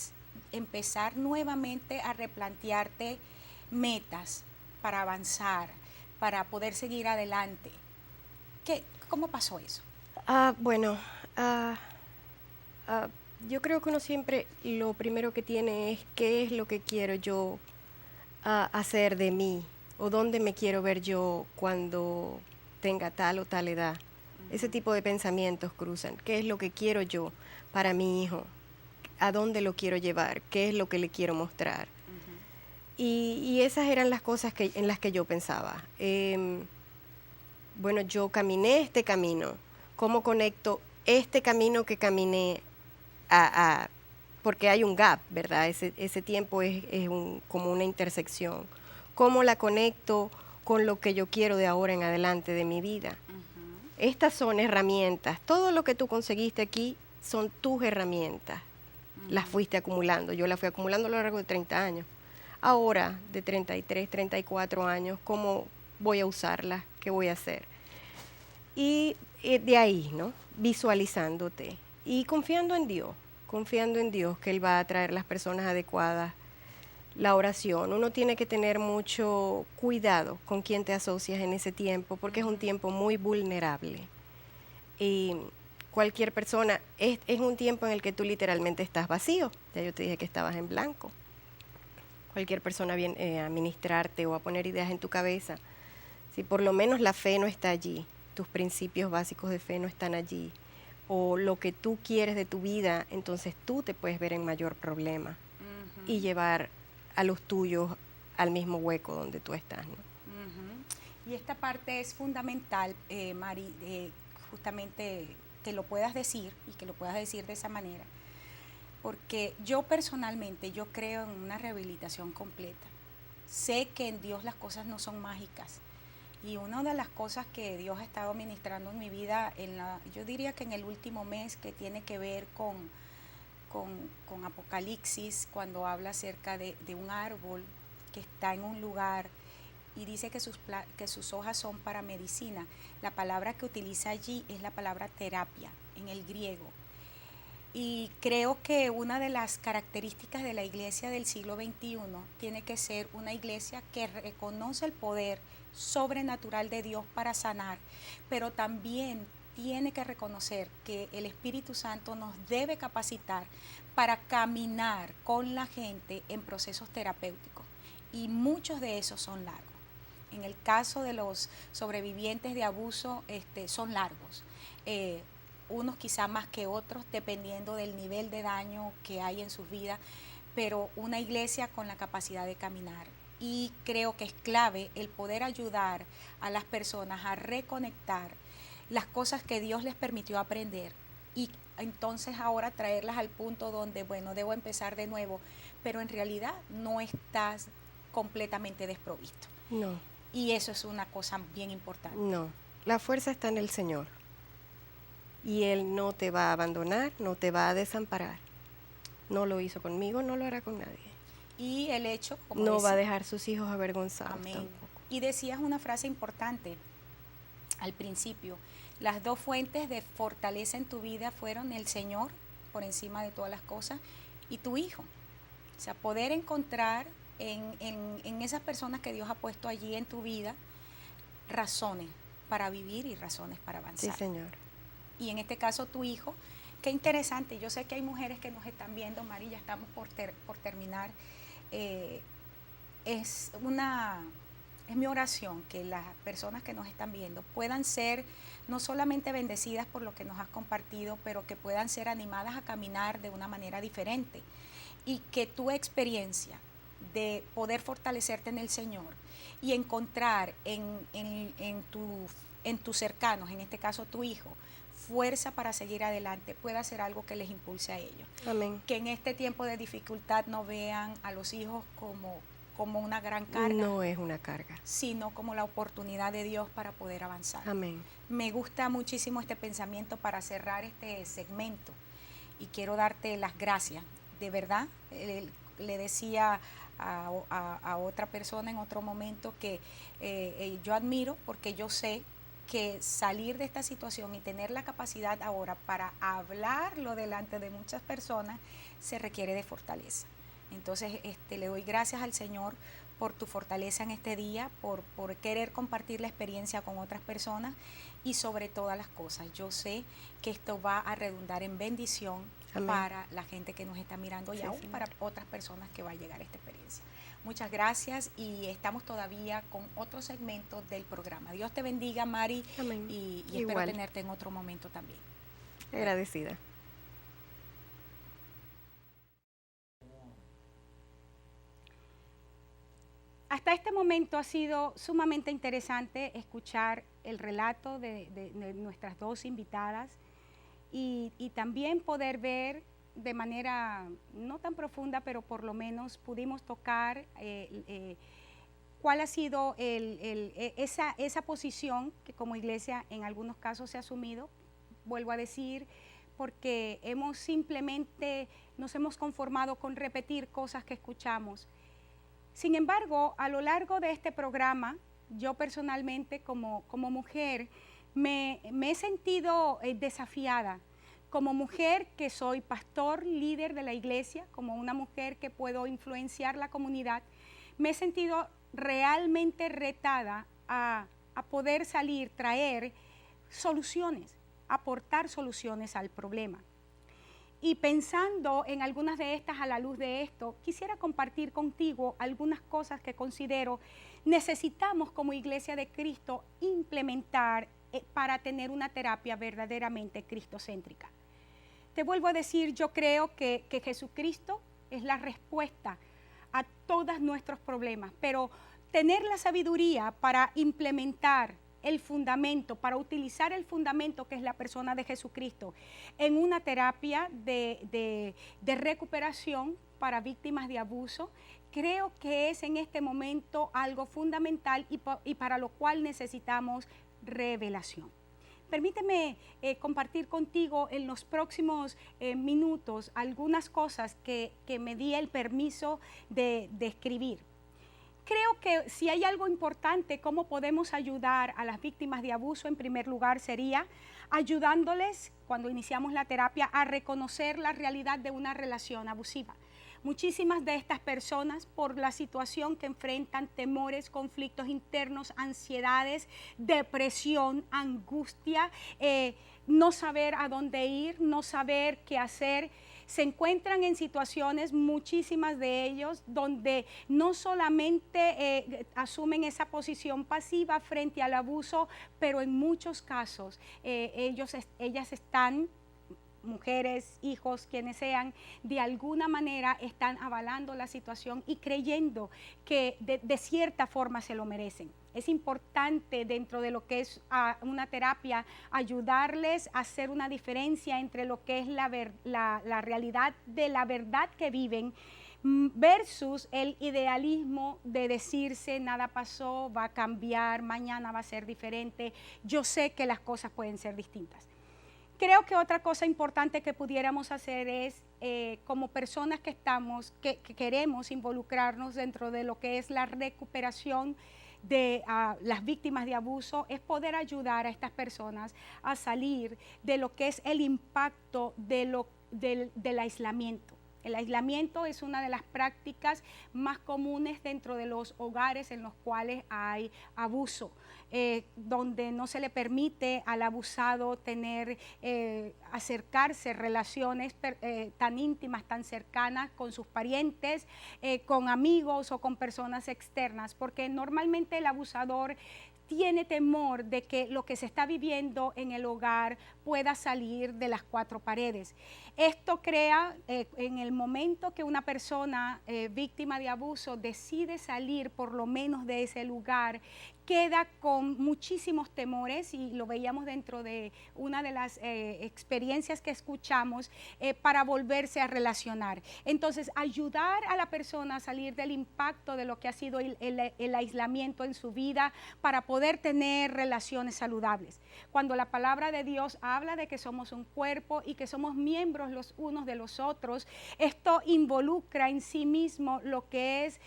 empezar nuevamente a replantearte metas para avanzar, para poder seguir adelante. ¿Cómo pasó eso? Bueno, yo creo que uno siempre lo primero que tiene es qué es lo que quiero yo hacer de mí, o dónde me quiero ver yo cuando tenga tal o tal edad. Ese tipo de pensamientos cruzan. ¿Qué es lo que quiero yo para mi hijo? ¿A dónde lo quiero llevar? ¿Qué es lo que le quiero mostrar? Y esas eran las cosas en las que yo pensaba. Bueno, yo caminé este camino. ¿Cómo conecto este camino que caminé porque hay un gap, ¿verdad? Ese tiempo es como una intersección. ¿Cómo la conecto con lo que yo quiero de ahora en adelante de mi vida? Estas son herramientas. Todo lo que tú conseguiste aquí son tus herramientas. Las fuiste acumulando. Yo las fui acumulando a lo largo de 30 años. Ahora, de 33, 34 años, ¿cómo voy a usarlas? ¿Qué voy a hacer? Y de ahí, ¿no? Visualizándote y confiando en Dios que Él va a traer las personas adecuadas. La oración, uno tiene que tener mucho cuidado con quién te asocias en ese tiempo, porque es un tiempo muy vulnerable. Y cualquier persona, es un tiempo en el que tú literalmente estás vacío. Ya yo te dije que estabas en blanco. Cualquier persona viene a ministrarte o a poner ideas en tu cabeza. Si por lo menos la fe no está allí, tus principios básicos de fe no están allí, o lo que tú quieres de tu vida, entonces tú te puedes ver en mayor problema y llevar a los tuyos al mismo hueco donde tú estás, ¿no? Y esta parte es fundamental, Mari, justamente que lo puedas decir y que lo puedas decir de esa manera, porque yo personalmente, yo creo en una rehabilitación completa. Sé que en Dios las cosas no son mágicas Y una de las cosas que Dios ha estado ministrando en mi vida, yo diría que en el último mes, que tiene que ver con Apocalipsis, cuando habla acerca de un árbol que está en un lugar y dice que sus hojas son para medicina. La palabra que utiliza allí es la palabra terapia en el griego. Y creo que una de las características de la iglesia del siglo XXI tiene que ser una iglesia que reconoce el poder sobrenatural de Dios para sanar, pero también tiene que reconocer que el Espíritu Santo nos debe capacitar para caminar con la gente en procesos terapéuticos, y muchos de esos son largos. En el caso de los sobrevivientes de abuso, son largos, unos quizá más que otros, dependiendo del nivel de daño que hay en sus vidas, pero una iglesia con la capacidad de caminar. Y creo que es clave el poder ayudar a las personas a reconectar las cosas que Dios les permitió aprender, y entonces ahora traerlas al punto donde, bueno, debo empezar de nuevo, pero en realidad no estás completamente desprovisto. No. Y eso es una cosa bien importante. No, la fuerza está en el Señor. Y Él no te va a abandonar, no te va a desamparar. No lo hizo conmigo, no lo hará con nadie. Y el hecho, como no va a dejar sus hijos avergonzados. Amén. Tampoco. Y decías una frase importante al principio: las dos fuentes de fortaleza en tu vida fueron el Señor, por encima de todas las cosas, y tu hijo. O sea, poder encontrar en esas personas que Dios ha puesto allí en tu vida razones para vivir y razones para avanzar. Sí, Señor. Y en este caso tu hijo, qué interesante. Yo sé que hay mujeres que nos están viendo, Mari, ya estamos por terminar. Es mi oración que las personas que nos están viendo puedan ser no solamente bendecidas por lo que nos has compartido, pero que puedan ser animadas a caminar de una manera diferente, y que tu experiencia de poder fortalecerte en el Señor y encontrar en tus cercanos, en este caso tu hijo, fuerza para seguir adelante, pueda ser algo que les impulse a ellos. Amén. Que en este tiempo de dificultad no vean a los hijos como una gran carga. No es una carga, sino como la oportunidad de Dios para poder avanzar. Amén. Me gusta muchísimo este pensamiento para cerrar este segmento, y quiero darte las gracias. De verdad, le decía a otra persona en otro momento que yo admiro, porque yo sé que salir de esta situación y tener la capacidad ahora para hablarlo delante de muchas personas se requiere de fortaleza. Entonces le doy gracias al Señor por tu fortaleza en este día, por querer compartir la experiencia con otras personas, y sobre todas las cosas, yo sé que esto va a redundar en bendición. Amén. Para la gente que nos está mirando, y aún para otras personas que va a llegar esta experiencia. Muchas gracias, y estamos todavía con otro segmento del programa. Dios te bendiga, Mari. Amén. Y espero tenerte en otro momento también. Agradecida. Hasta este momento ha sido sumamente interesante escuchar el relato de nuestras dos invitadas, y también poder ver de manera no tan profunda, pero por lo menos pudimos tocar cuál ha sido esa posición que como iglesia en algunos casos se ha asumido. Vuelvo a decir, porque nos hemos conformado con repetir cosas que escuchamos. Sin embargo, a lo largo de este programa, yo personalmente como mujer me he sentido desafiada, como mujer que soy pastor, líder de la iglesia, como una mujer que puedo influenciar la comunidad. Me he sentido realmente retada a poder traer soluciones, aportar soluciones al problema. Y pensando en algunas de estas a la luz de esto, quisiera compartir contigo algunas cosas que considero necesitamos como Iglesia de Cristo implementar para tener una terapia verdaderamente cristocéntrica. Te vuelvo a decir, yo creo que Jesucristo es la respuesta a todos nuestros problemas, pero tener la sabiduría para implementar el fundamento, para utilizar el fundamento que es la persona de Jesucristo en una terapia de recuperación para víctimas de abuso, creo que es en este momento algo fundamental y para lo cual necesitamos revelación. Permíteme compartir contigo en los próximos minutos algunas cosas que me di el permiso de escribir. Creo que si hay algo importante, cómo podemos ayudar a las víctimas de abuso, en primer lugar sería ayudándoles, cuando iniciamos la terapia, a reconocer la realidad de una relación abusiva. Muchísimas de estas personas, por la situación que enfrentan, temores, conflictos internos, ansiedades, depresión, angustia, no saber a dónde ir, no saber qué hacer, se encuentran en situaciones, muchísimas de ellos, donde no solamente asumen esa posición pasiva frente al abuso, pero en muchos casos ellas están, mujeres, hijos, quienes sean, de alguna manera están avalando la situación y creyendo que de cierta forma se lo merecen. Es importante dentro de lo que es una terapia ayudarles a hacer una diferencia entre lo que es la realidad de la verdad que viven versus el idealismo de decirse nada pasó, va a cambiar, mañana va a ser diferente, yo sé que las cosas pueden ser distintas. Creo que otra cosa importante que pudiéramos hacer es, como personas que queremos involucrarnos dentro de lo que es la recuperación de las víctimas de abuso, es poder ayudar a estas personas a salir de lo que es el impacto del aislamiento. El aislamiento es una de las prácticas más comunes dentro de los hogares en los cuales hay abuso, donde no se le permite al abusado acercarse relaciones tan íntimas, tan cercanas con sus parientes, con amigos o con personas externas, porque normalmente el abusador tiene temor de que lo que se está viviendo en el hogar pueda salir de las cuatro paredes. Esto crea, en el momento que una persona víctima de abuso decide salir por lo menos de ese lugar, queda con muchísimos temores, y lo veíamos dentro de una de las experiencias que escuchamos, para volverse a relacionar. Entonces, ayudar a la persona a salir del impacto de lo que ha sido el aislamiento en su vida para poder tener relaciones saludables. Cuando la palabra de Dios habla de que somos un cuerpo y que somos miembros los unos de los otros, esto involucra en sí mismo lo que es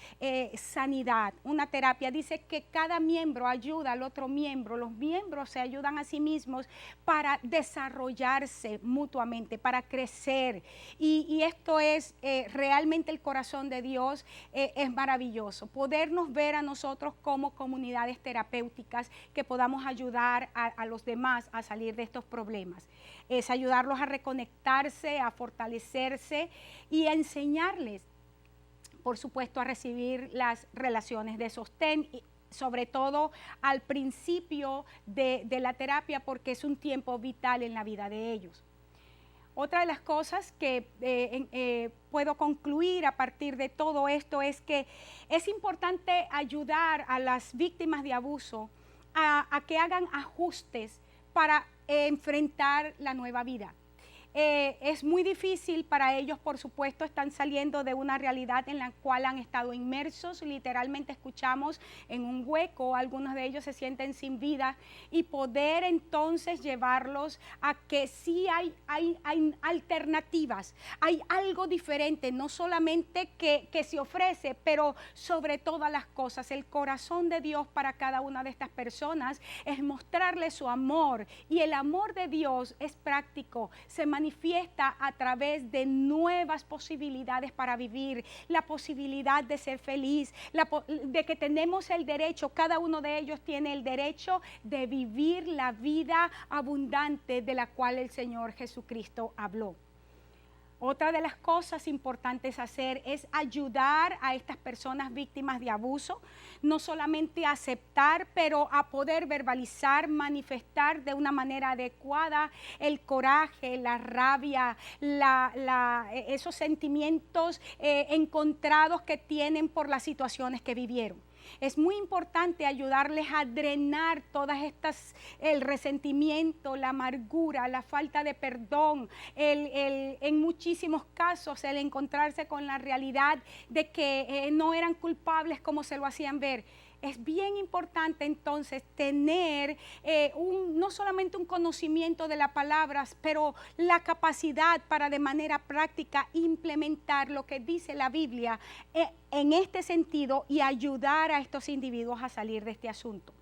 sanidad. Una terapia dice que cada miembro ayuda al otro miembro, los miembros se ayudan a sí mismos para desarrollarse mutuamente, para crecer, y esto es realmente el corazón de Dios. Es maravilloso podernos ver a nosotros como comunidades terapéuticas que podamos ayudar a los demás a salir de estos problemas. Es ayudarlos a reconectarse, a fortalecerse y a enseñarles, por supuesto, a recibir las relaciones de sostén, sobre todo al principio de la terapia, porque es un tiempo vital en la vida de ellos. Otra de las cosas que puedo concluir a partir de todo esto es que es importante ayudar a las víctimas de abuso a que hagan ajustes para enfrentar la nueva vida. Es muy difícil para ellos, por supuesto, están saliendo de una realidad en la cual han estado inmersos, literalmente escuchamos en un hueco, algunos de ellos se sienten sin vida, y poder entonces llevarlos a que sí hay alternativas, hay algo diferente, no solamente que se ofrece, pero sobre todas las cosas, el corazón de Dios para cada una de estas personas es mostrarles su amor, y el amor de Dios es práctico, se manifiesta a través de nuevas posibilidades para vivir, la posibilidad de ser feliz, de que tenemos el derecho, cada uno de ellos tiene el derecho de vivir la vida abundante de la cual el Señor Jesucristo habló. Otra de las cosas importantes a hacer es ayudar a estas personas víctimas de abuso, no solamente a aceptar, pero a poder verbalizar, manifestar de una manera adecuada el coraje, la rabia, esos sentimientos encontrados que tienen por las situaciones que vivieron. Es muy importante ayudarles a drenar todas estas, el resentimiento, la amargura, la falta de perdón, en muchísimos casos el encontrarse con la realidad de que no eran culpables como se lo hacían ver. Es bien importante entonces tener no solamente un conocimiento de las palabras, pero la capacidad para de manera práctica implementar lo que dice la Biblia en este sentido y ayudar a estos individuos a salir de este asunto.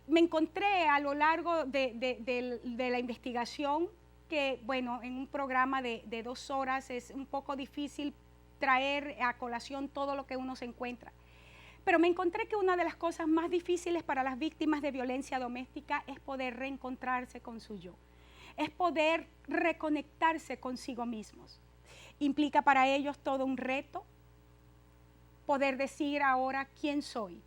Me encontré a lo largo de la investigación que, bueno, en un programa de 2 horas es un poco difícil traer a colación todo lo que uno se encuentra. Pero me encontré que una de las cosas más difíciles para las víctimas de violencia doméstica es poder reencontrarse con su yo, es poder reconectarse consigo mismos. Implica para ellos todo un reto, poder decir ahora quién soy,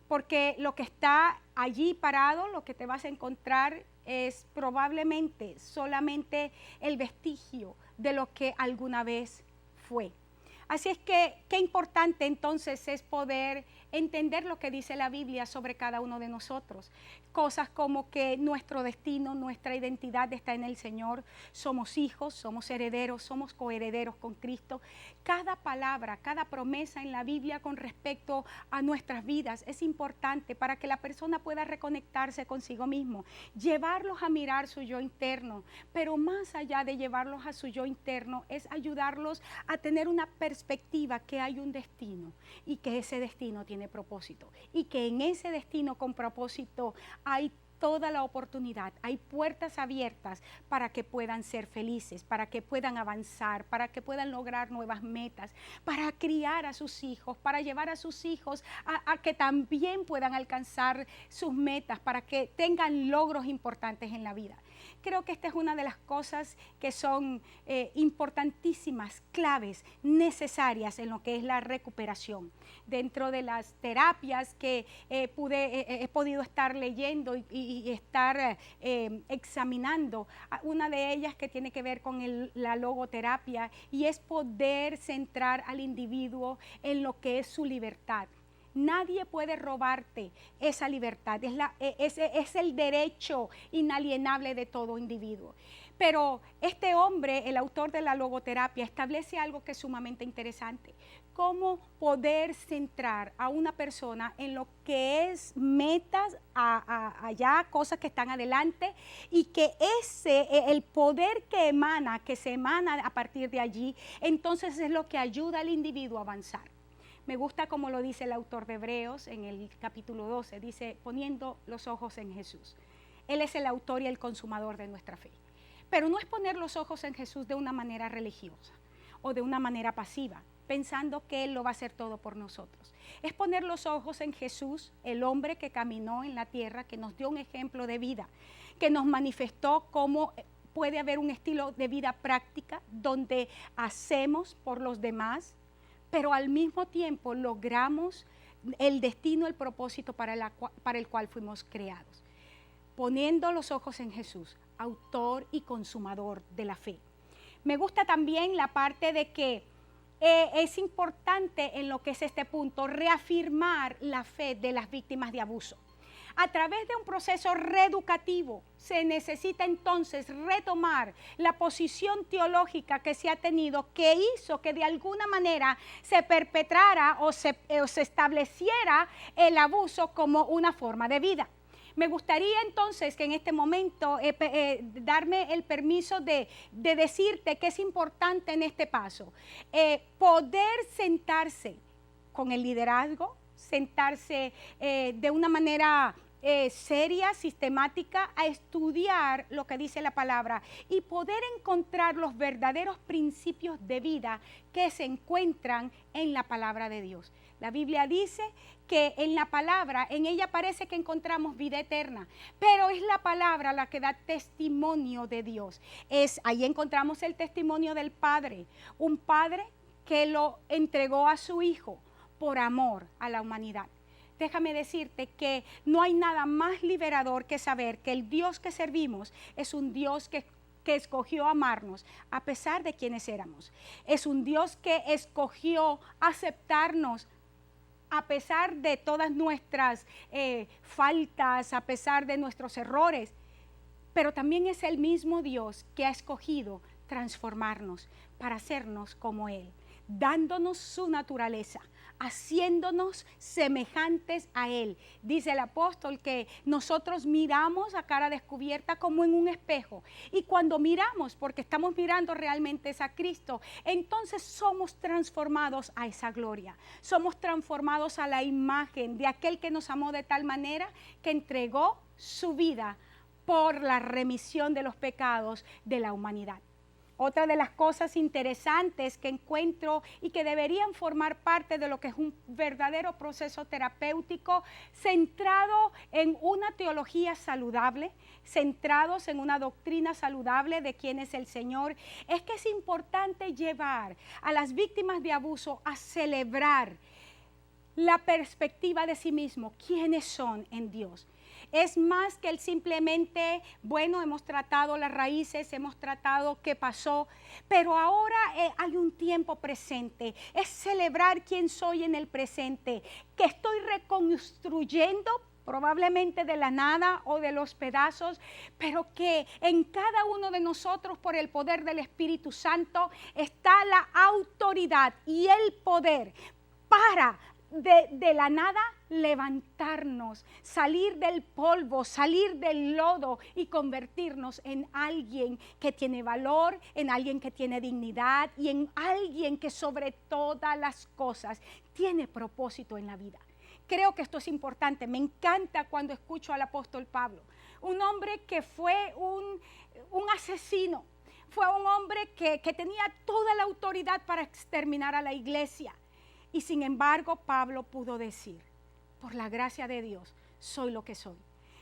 porque lo que está allí parado, lo que te vas a encontrar es probablemente solamente el vestigio de lo que alguna vez fue. Así es que qué importante entonces es poder entender lo que dice la Biblia sobre cada uno de nosotros. Cosas como que nuestro destino, nuestra identidad está en el Señor. Somos hijos, somos herederos, somos coherederos con Cristo. Cada palabra, cada promesa en la Biblia con respecto a nuestras vidas es importante para que la persona pueda reconectarse consigo mismo, llevarlos a mirar su yo interno, pero más allá de llevarlos a su yo interno es ayudarlos a tener una perspectiva que hay un destino y que ese destino tiene propósito y que en ese destino con propósito hay toda la oportunidad, hay puertas abiertas para que puedan ser felices, para que puedan avanzar, para que puedan lograr nuevas metas, para criar a sus hijos, para llevar a sus hijos a que también puedan alcanzar sus metas, para que tengan logros importantes en la vida. Creo que esta es una de las cosas que son importantísimas, claves, necesarias en lo que es la recuperación. Dentro de las terapias que he podido estar leyendo y estar examinando, una de ellas que tiene que ver con la logoterapia y es poder centrar al individuo en lo que es su libertad. Nadie puede robarte esa libertad, es el derecho inalienable de todo individuo. Pero este hombre, el autor de la logoterapia, establece algo que es sumamente interesante. Cómo poder centrar a una persona en lo que es metas allá, cosas que están adelante, y que el poder que se emana a partir de allí, entonces es lo que ayuda al individuo a avanzar. Me gusta como lo dice el autor de Hebreos en el capítulo 12, dice, poniendo los ojos en Jesús. Él es el autor y el consumador de nuestra fe. Pero no es poner los ojos en Jesús de una manera religiosa o de una manera pasiva, pensando que Él lo va a hacer todo por nosotros. Es poner los ojos en Jesús, el hombre que caminó en la tierra, que nos dio un ejemplo de vida, que nos manifestó cómo puede haber un estilo de vida práctica donde hacemos por los demás, pero al mismo tiempo logramos el destino, el propósito para el cual fuimos creados. Poniendo los ojos en Jesús, autor y consumador de la fe. Me gusta también la parte de que es importante en lo que es este punto reafirmar la fe de las víctimas de abuso. A través de un proceso reeducativo se necesita entonces retomar la posición teológica que se ha tenido, que hizo que de alguna manera se perpetrara o se estableciera el abuso como una forma de vida. Me gustaría entonces que en este momento darme el permiso de decirte que es importante en este paso poder sentarse con el liderazgo, sentarse de una manera seria, sistemática, a estudiar lo que dice la palabra y poder encontrar los verdaderos principios de vida que se encuentran en la palabra de Dios. La Biblia dice que en la palabra, en ella parece que encontramos vida eterna, pero es la palabra la que da testimonio de Dios. Ahí encontramos el testimonio del Padre, un Padre que lo entregó a su Hijo por amor a la humanidad. Déjame decirte que no hay nada más liberador que saber que el Dios que servimos es un Dios que que escogió amarnos a pesar de quienes éramos. Es un Dios que escogió aceptarnos a pesar de todas nuestras faltas, a pesar de nuestros errores. Pero también es el mismo Dios que ha escogido transformarnos para hacernos como Él, dándonos su naturaleza, haciéndonos semejantes a Él. Dice el apóstol que nosotros miramos a cara descubierta como en un espejo. Y cuando miramos, porque estamos mirando realmente es a Cristo, entonces somos transformados a esa gloria. Somos transformados a la imagen de aquel que nos amó de tal manera que entregó su vida por la remisión de los pecados de la humanidad. Otra de las cosas interesantes que encuentro y que deberían formar parte de lo que es un verdadero proceso terapéutico centrado en una teología saludable, centrados en una doctrina saludable de quién es el Señor, es que es importante llevar a las víctimas de abuso a celebrar la perspectiva de sí mismo, quiénes son en Dios. Es más que el simplemente, bueno, hemos tratado las raíces, hemos tratado qué pasó, pero ahora hay un tiempo presente. Es celebrar quién soy en el presente, que estoy reconstruyendo probablemente de la nada o de los pedazos, pero que en cada uno de nosotros, por el poder del Espíritu Santo, está la autoridad y el poder para de la nada levantarnos, salir del polvo, salir del lodo y convertirnos en alguien que tiene valor, en alguien que tiene dignidad y en alguien que sobre todas las cosas tiene propósito en la vida. Creo que esto es importante. Me encanta cuando escucho al apóstol Pablo, un hombre que fue un asesino, fue un hombre que tenía toda la autoridad para exterminar a la iglesia. Y sin embargo, Pablo pudo decir, por la gracia de Dios, soy lo que soy.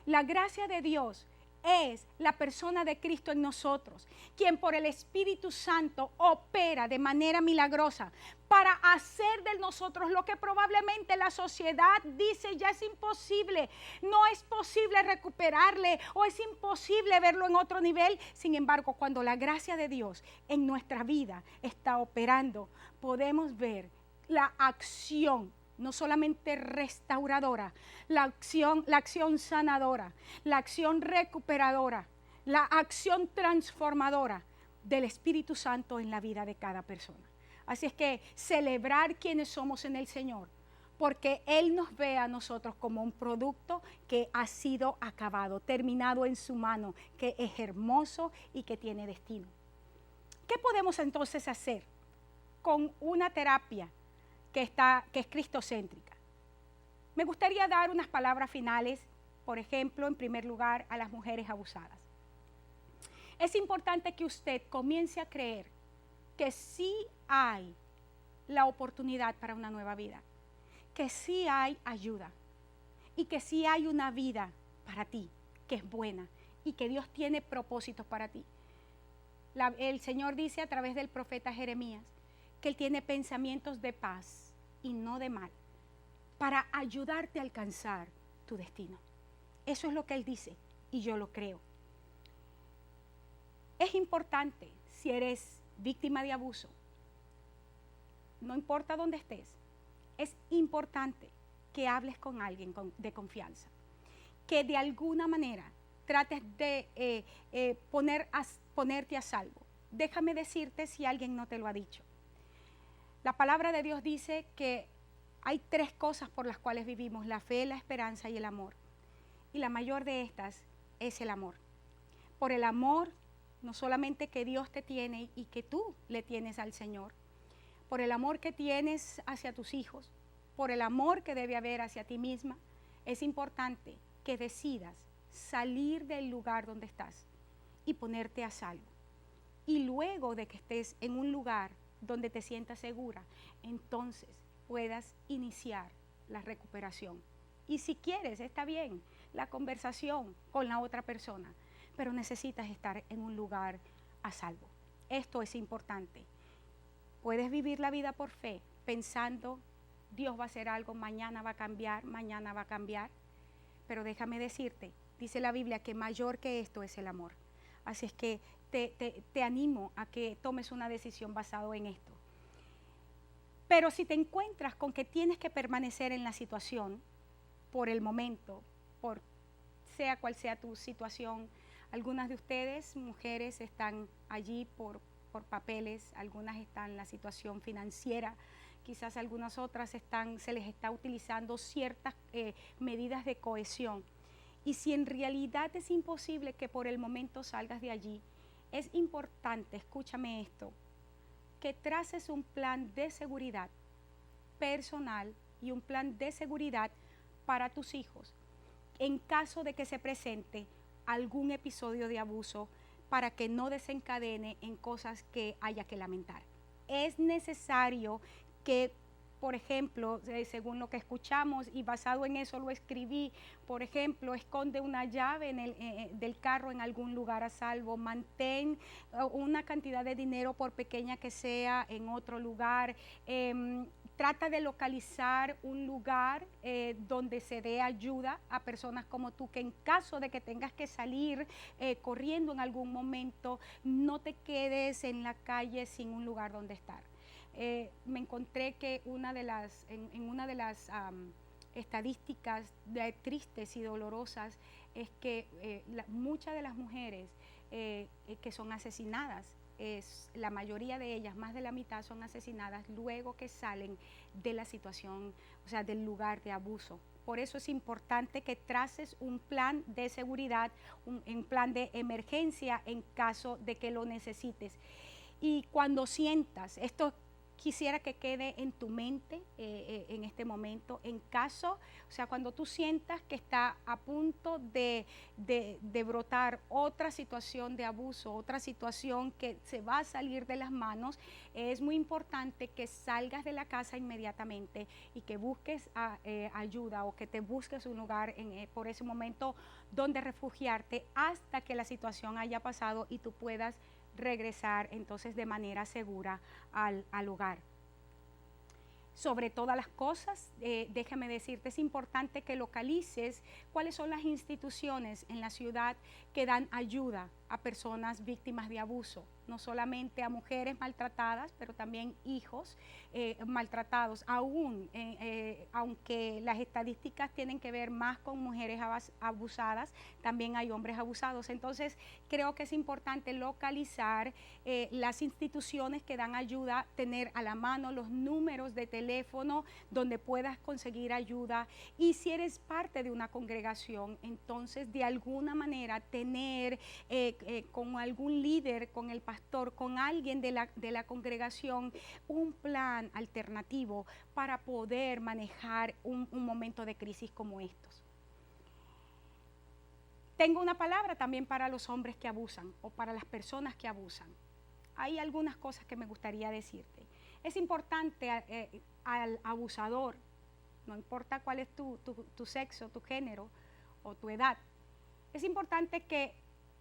La gracia de Dios es la persona de Cristo en nosotros, quien por el Espíritu Santo opera de manera milagrosa para hacer de nosotros lo que probablemente la sociedad dice ya es imposible, no es posible recuperarle o es imposible verlo en otro nivel. Sin embargo, cuando la gracia de Dios en nuestra vida está operando, podemos ver la acción, no solamente restauradora, la acción sanadora, la acción recuperadora, la acción transformadora del Espíritu Santo en la vida de cada persona. Así es que celebrar quienes somos en el Señor, porque Él nos ve a nosotros como un producto que ha sido acabado, terminado en su mano, que es hermoso y que tiene destino. ¿Qué podemos entonces hacer con una terapia que es cristocéntrica? Me gustaría dar unas palabras finales, por ejemplo, en primer lugar, a las mujeres abusadas. Es importante que usted comience a creer que sí hay la oportunidad para una nueva vida, que sí hay ayuda y que sí hay una vida para ti, que es buena y que Dios tiene propósitos para ti. El Señor dice a través del profeta Jeremías que Él tiene pensamientos de paz y no de mal, para ayudarte a alcanzar tu destino. Eso es lo que Él dice y yo lo creo. Es importante, si eres víctima de abuso, no importa dónde estés, es importante que hables con alguien de confianza, que de alguna manera trates de ponerte a salvo. Déjame decirte si alguien no te lo ha dicho. La palabra de Dios dice que hay 3 cosas por las cuales vivimos: la fe, la esperanza y el amor. Y la mayor de estas es el amor. Por el amor, no solamente que Dios te tiene y que tú le tienes al Señor, por el amor que tienes hacia tus hijos, por el amor que debe haber hacia ti misma, es importante que decidas salir del lugar donde estás y ponerte a salvo. Y luego de que estés en un lugar donde te sientas segura, entonces puedas iniciar la recuperación. Y si quieres, está bien, la conversación con la otra persona, pero necesitas estar en un lugar a salvo. Esto es importante. Puedes vivir la vida por fe, pensando, Dios va a hacer algo, mañana va a cambiar, pero déjame decirte, dice la Biblia que mayor que esto es el amor. Así es que te animo a que tomes una decisión basado en esto. Pero si te encuentras con que tienes que permanecer en la situación por el momento, por sea cual sea tu situación, algunas de ustedes, mujeres, están allí por papeles, algunas están en la situación financiera, quizás algunas otras se les está utilizando ciertas medidas de cohesión. Y si en realidad es imposible que por el momento salgas de allí, es importante, escúchame esto, que traces un plan de seguridad personal y un plan de seguridad para tus hijos en caso de que se presente algún episodio de abuso, para que no desencadene en cosas que haya que lamentar. Es necesario que, por ejemplo, según lo que escuchamos y basado en eso lo escribí, por ejemplo, esconde una llave del carro en algún lugar a salvo, mantén una cantidad de dinero, por pequeña que sea, en otro lugar, trata de localizar un lugar donde se dé ayuda a personas como tú, que en caso de que tengas que salir corriendo en algún momento, no te quedes en la calle sin un lugar donde estar. Me encontré que en una de las estadísticas tristes y dolorosas es que muchas de las mujeres que son asesinadas, la mayoría de ellas, más de la mitad, son asesinadas luego que salen de la situación, o sea, del lugar de abuso. Por eso es importante que traces un plan de seguridad, un plan de emergencia en caso de que lo necesites. Y cuando sientas esto, quisiera que quede en tu mente en este momento, en caso, o sea, cuando tú sientas que está a punto de brotar otra situación de abuso, otra situación que se va a salir de las manos, es muy importante que salgas de la casa inmediatamente y que busques ayuda, o que te busques un lugar por ese momento donde refugiarte hasta que la situación haya pasado y tú puedas regresar entonces de manera segura al hogar. Sobre todas las cosas, déjame decirte, es importante que localices cuáles son las instituciones en la ciudad que dan ayuda a personas víctimas de abuso, no solamente a mujeres maltratadas, pero también hijos maltratados, aunque las estadísticas tienen que ver más con mujeres abusadas, también hay hombres abusados. Entonces, creo que es importante localizar las instituciones que dan ayuda, tener a la mano los números de teléfono donde puedas conseguir ayuda, y si eres parte de una congregación, entonces de alguna manera tener con algún líder, con el pastor, con alguien de la congregación, un plan alternativo para poder manejar un momento de crisis como estos. Tengo una palabra también para los hombres que abusan o para las personas que abusan. Hay algunas cosas que me gustaría decirte. Es importante al abusador, no importa cuál es tu sexo, tu género o tu edad, es importante que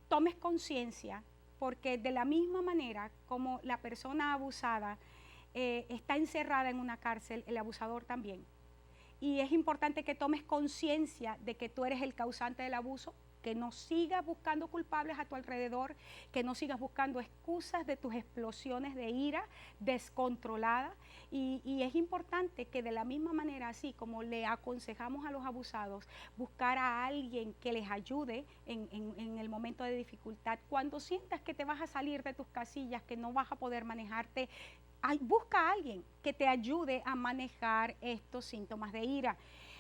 tomes conciencia, porque de la misma manera como la persona abusada está encerrada en una cárcel, el abusador también. Y es importante que tomes conciencia de que tú eres el causante del abuso, que no sigas buscando culpables a tu alrededor, que no sigas buscando excusas de tus explosiones de ira descontrolada. Y es importante que de la misma manera, así como le aconsejamos a los abusados, buscar a alguien que les ayude en el momento de dificultad. Cuando sientas que te vas a salir de tus casillas, que no vas a poder manejarte, busca a alguien que te ayude a manejar estos síntomas de ira.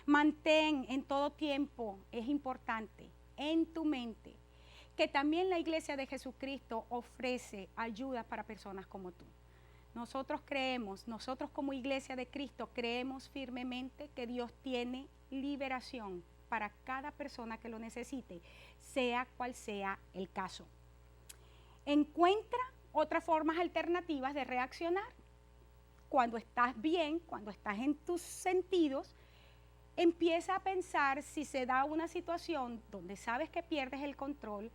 Mantén en todo tiempo, es importante, en tu mente, que también la Iglesia de Jesucristo ofrece ayuda para personas como tú. Nosotros como Iglesia de Cristo creemos firmemente que Dios tiene liberación para cada persona que lo necesite, sea cual sea el caso. Encuentra otras formas alternativas de reaccionar. Cuando estás bien, cuando estás en tus sentidos, empieza a pensar, si se da una situación donde sabes que pierdes el control,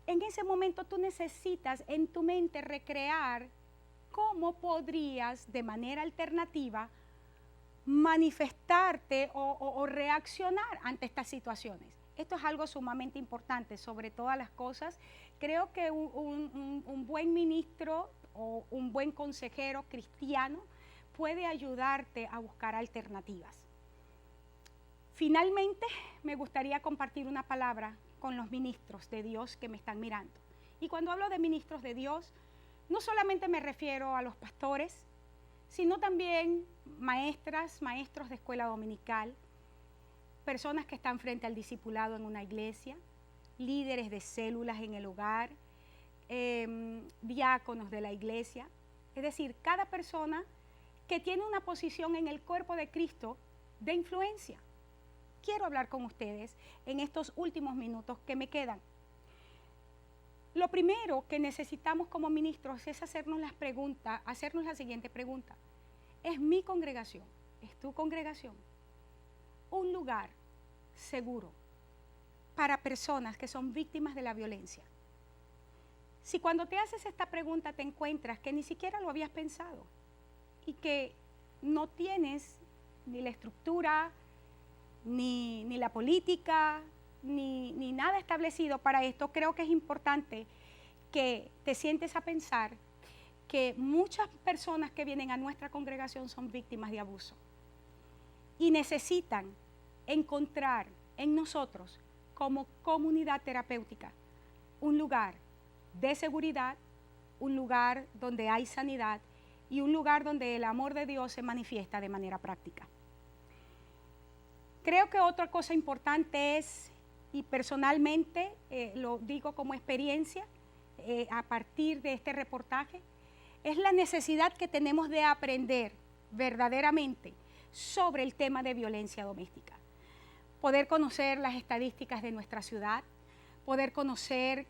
en ese momento tú necesitas en tu mente recrear cómo podrías de manera alternativa manifestarte o reaccionar ante estas situaciones. Esto es algo sumamente importante, sobre todas las cosas. Creo que un buen ministro o un buen consejero cristiano puede ayudarte a buscar alternativas. Finalmente, me gustaría compartir una palabra con los ministros de Dios que me están mirando. Y cuando hablo de ministros de Dios, no solamente me refiero a los pastores, sino también maestras, maestros de escuela dominical, personas que están frente al discipulado en una iglesia, líderes de células en el hogar, diáconos de la iglesia. Es decir, cada persona que tiene una posición en el cuerpo de Cristo de influencia. Quiero hablar con ustedes en estos últimos minutos que me quedan. Lo primero que necesitamos como ministros es hacernos la siguiente pregunta. ¿Es mi congregación, es tu congregación, un lugar seguro para personas que son víctimas de la violencia? Si cuando te haces esta pregunta te encuentras que ni siquiera lo habías pensado y que no tienes ni la estructura, ni la política, ni nada establecido para esto, creo que es importante que te sientes a pensar que muchas personas que vienen a nuestra congregación son víctimas de abuso y necesitan encontrar en nosotros como comunidad terapéutica un lugar de seguridad, un lugar donde hay sanidad y un lugar donde el amor de Dios se manifiesta de manera práctica. Creo que otra cosa importante es, y personalmente lo digo como experiencia a partir de este reportaje, es la necesidad que tenemos de aprender verdaderamente sobre el tema de violencia doméstica. Poder conocer las estadísticas de nuestra ciudad, poder conocer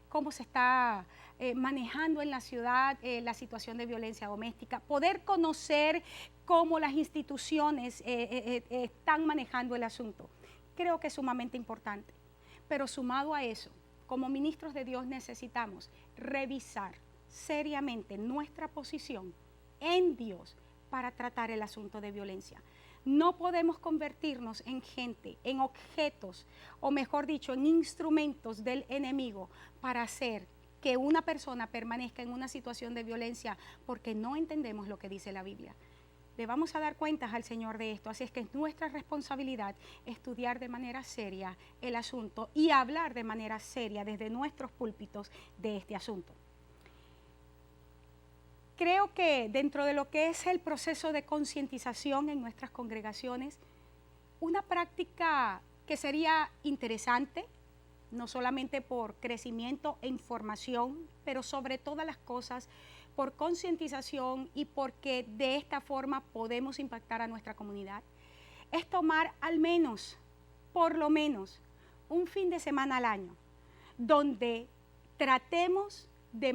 cómo se está manejando en la ciudad la situación de violencia doméstica, poder conocer cómo las instituciones están manejando el asunto. Creo que es sumamente importante, pero sumado a eso, como ministros de Dios necesitamos revisar seriamente nuestra posición en Dios para tratar el asunto de violencia. No podemos convertirnos en gente, en objetos, o mejor dicho, en instrumentos del enemigo para hacer que una persona permanezca en una situación de violencia porque no entendemos lo que dice la Biblia. Le vamos a dar cuentas al Señor de esto, así es que es nuestra responsabilidad estudiar de manera seria el asunto y hablar de manera seria desde nuestros púlpitos de este asunto. Creo que dentro de lo que es el proceso de concientización en nuestras congregaciones, una práctica que sería interesante, no solamente por crecimiento e información, pero sobre todas las cosas, por concientización y porque de esta forma podemos impactar a nuestra comunidad, es tomar al menos, por lo menos, un fin de semana al año, donde tratemos de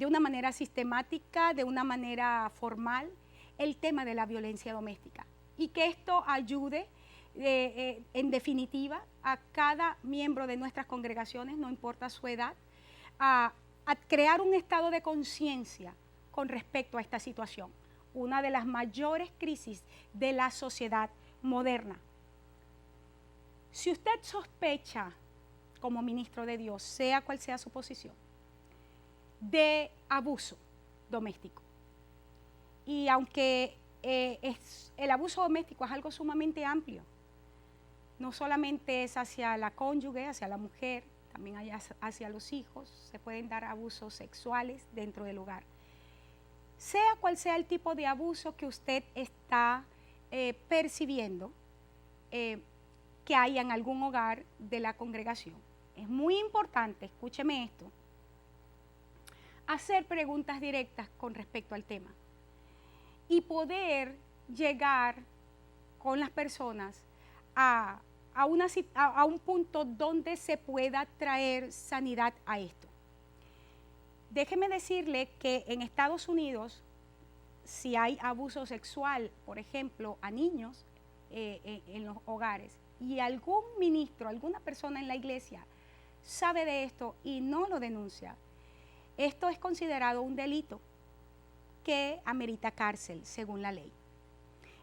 una manera sistemática, de una manera formal, el tema de la violencia doméstica. Y que esto ayude, en definitiva, a cada miembro de nuestras congregaciones, no importa su edad, a crear un estado de conciencia con respecto a esta situación, una de las mayores crisis de la sociedad moderna. Si usted sospecha, como ministro de Dios, sea cual sea su posición, de abuso doméstico, y aunque el abuso doméstico es algo sumamente amplio, no solamente es hacia la cónyuge, hacia la mujer, también hay hacia los hijos, se pueden dar abusos sexuales dentro del hogar. Sea cual sea el tipo de abuso que usted está percibiendo que hay en algún hogar de la congregación, es muy importante, escúcheme esto, hacer preguntas directas con respecto al tema y poder llegar con las personas a un punto donde se pueda traer sanidad a esto. Déjeme decirle que en Estados Unidos, si hay abuso sexual, por ejemplo, a niños en los hogares, y algún ministro, alguna persona en la iglesia sabe de esto y no lo denuncia, esto es considerado un delito que amerita cárcel según la ley.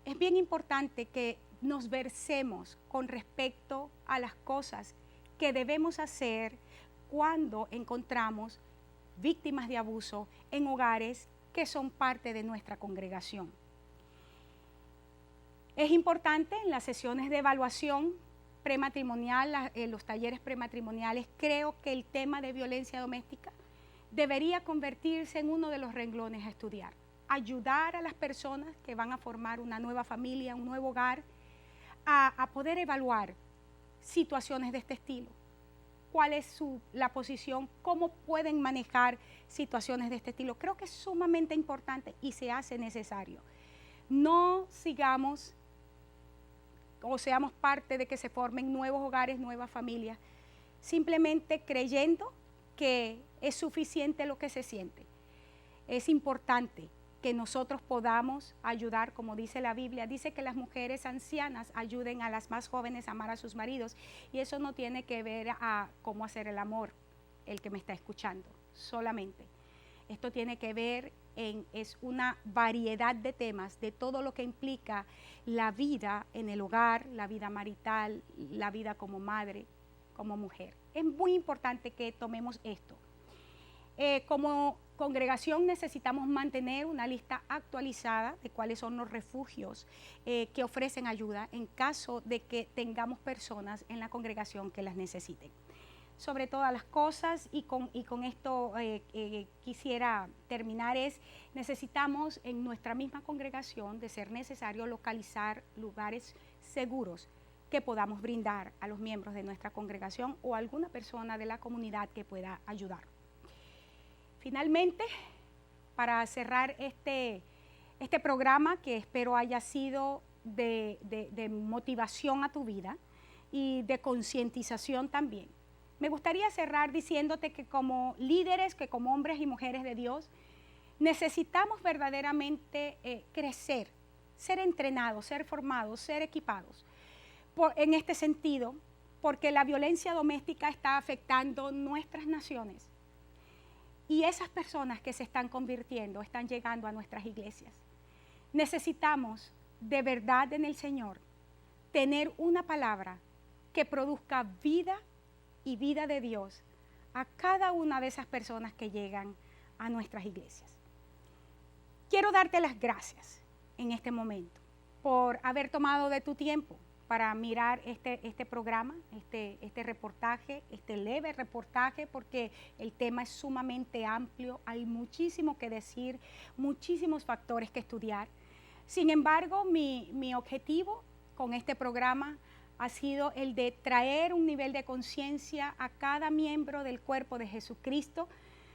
Es bien importante que nos versemos con respecto a las cosas que debemos hacer cuando encontramos víctimas de abuso en hogares que son parte de nuestra congregación. Es importante en las sesiones de evaluación prematrimonial, en los talleres prematrimoniales, creo que el tema de violencia doméstica debería convertirse en uno de los renglones a estudiar. Ayudar a las personas que van a formar una nueva familia, un nuevo hogar, a poder evaluar situaciones de este estilo. ¿Cuál es la posición? ¿Cómo pueden manejar situaciones de este estilo? Creo que es sumamente importante y se hace necesario. No sigamos o seamos parte de que se formen nuevos hogares, nuevas familias, simplemente creyendo que es suficiente lo que se siente. Es importante que nosotros podamos ayudar, como dice la Biblia, dice que las mujeres ancianas ayuden a las más jóvenes a amar a sus maridos, y eso no tiene que ver a cómo hacer el amor, el que me está escuchando, solamente. Esto tiene que ver es una variedad de temas, de todo lo que implica la vida en el hogar, la vida marital, la vida como madre, como mujer. Es muy importante que tomemos esto. Como congregación necesitamos mantener una lista actualizada de cuáles son los refugios que ofrecen ayuda en caso de que tengamos personas en la congregación que las necesiten. Sobre todas las cosas, y con esto quisiera terminar, necesitamos en nuestra misma congregación, de ser necesario, localizar lugares seguros que podamos brindar a los miembros de nuestra congregación o a alguna persona de la comunidad que pueda ayudar. Finalmente, para cerrar este programa, que espero haya sido de motivación a tu vida y de concientización también, me gustaría cerrar diciéndote que como líderes, que como hombres y mujeres de Dios, necesitamos verdaderamente crecer, ser entrenados, ser formados, ser equipados en este sentido, porque la violencia doméstica está afectando nuestras naciones. Y esas personas que se están convirtiendo están llegando a nuestras iglesias. Necesitamos de verdad en el Señor tener una palabra que produzca vida y vida de Dios a cada una de esas personas que llegan a nuestras iglesias. Quiero darte las gracias en este momento por haber tomado de tu tiempo para mirar este programa, este reportaje, este leve reportaje, porque el tema es sumamente amplio, hay muchísimo que decir, muchísimos factores que estudiar. Sin embargo, mi objetivo con este programa ha sido el de traer un nivel de conciencia a cada miembro del cuerpo de Jesucristo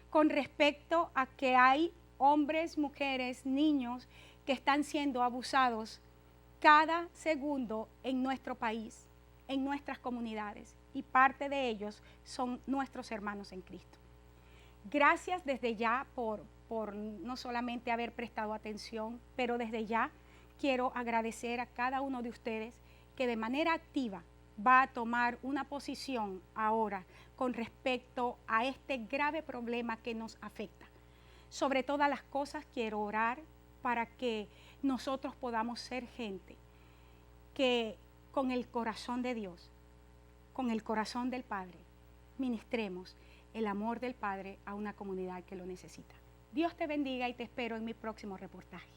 con respecto a que hay hombres, mujeres, niños que están siendo abusados cada segundo en nuestro país, en nuestras comunidades, y parte de ellos son nuestros hermanos en Cristo. Gracias desde ya por no solamente haber prestado atención, pero desde ya quiero agradecer a cada uno de ustedes que de manera activa va a tomar una posición ahora con respecto a este grave problema que nos afecta. Sobre todas las cosas quiero orar para que nosotros podamos ser gente que con el corazón de Dios, con el corazón del Padre, ministremos el amor del Padre a una comunidad que lo necesita. Dios te bendiga y te espero en mi próximo reportaje.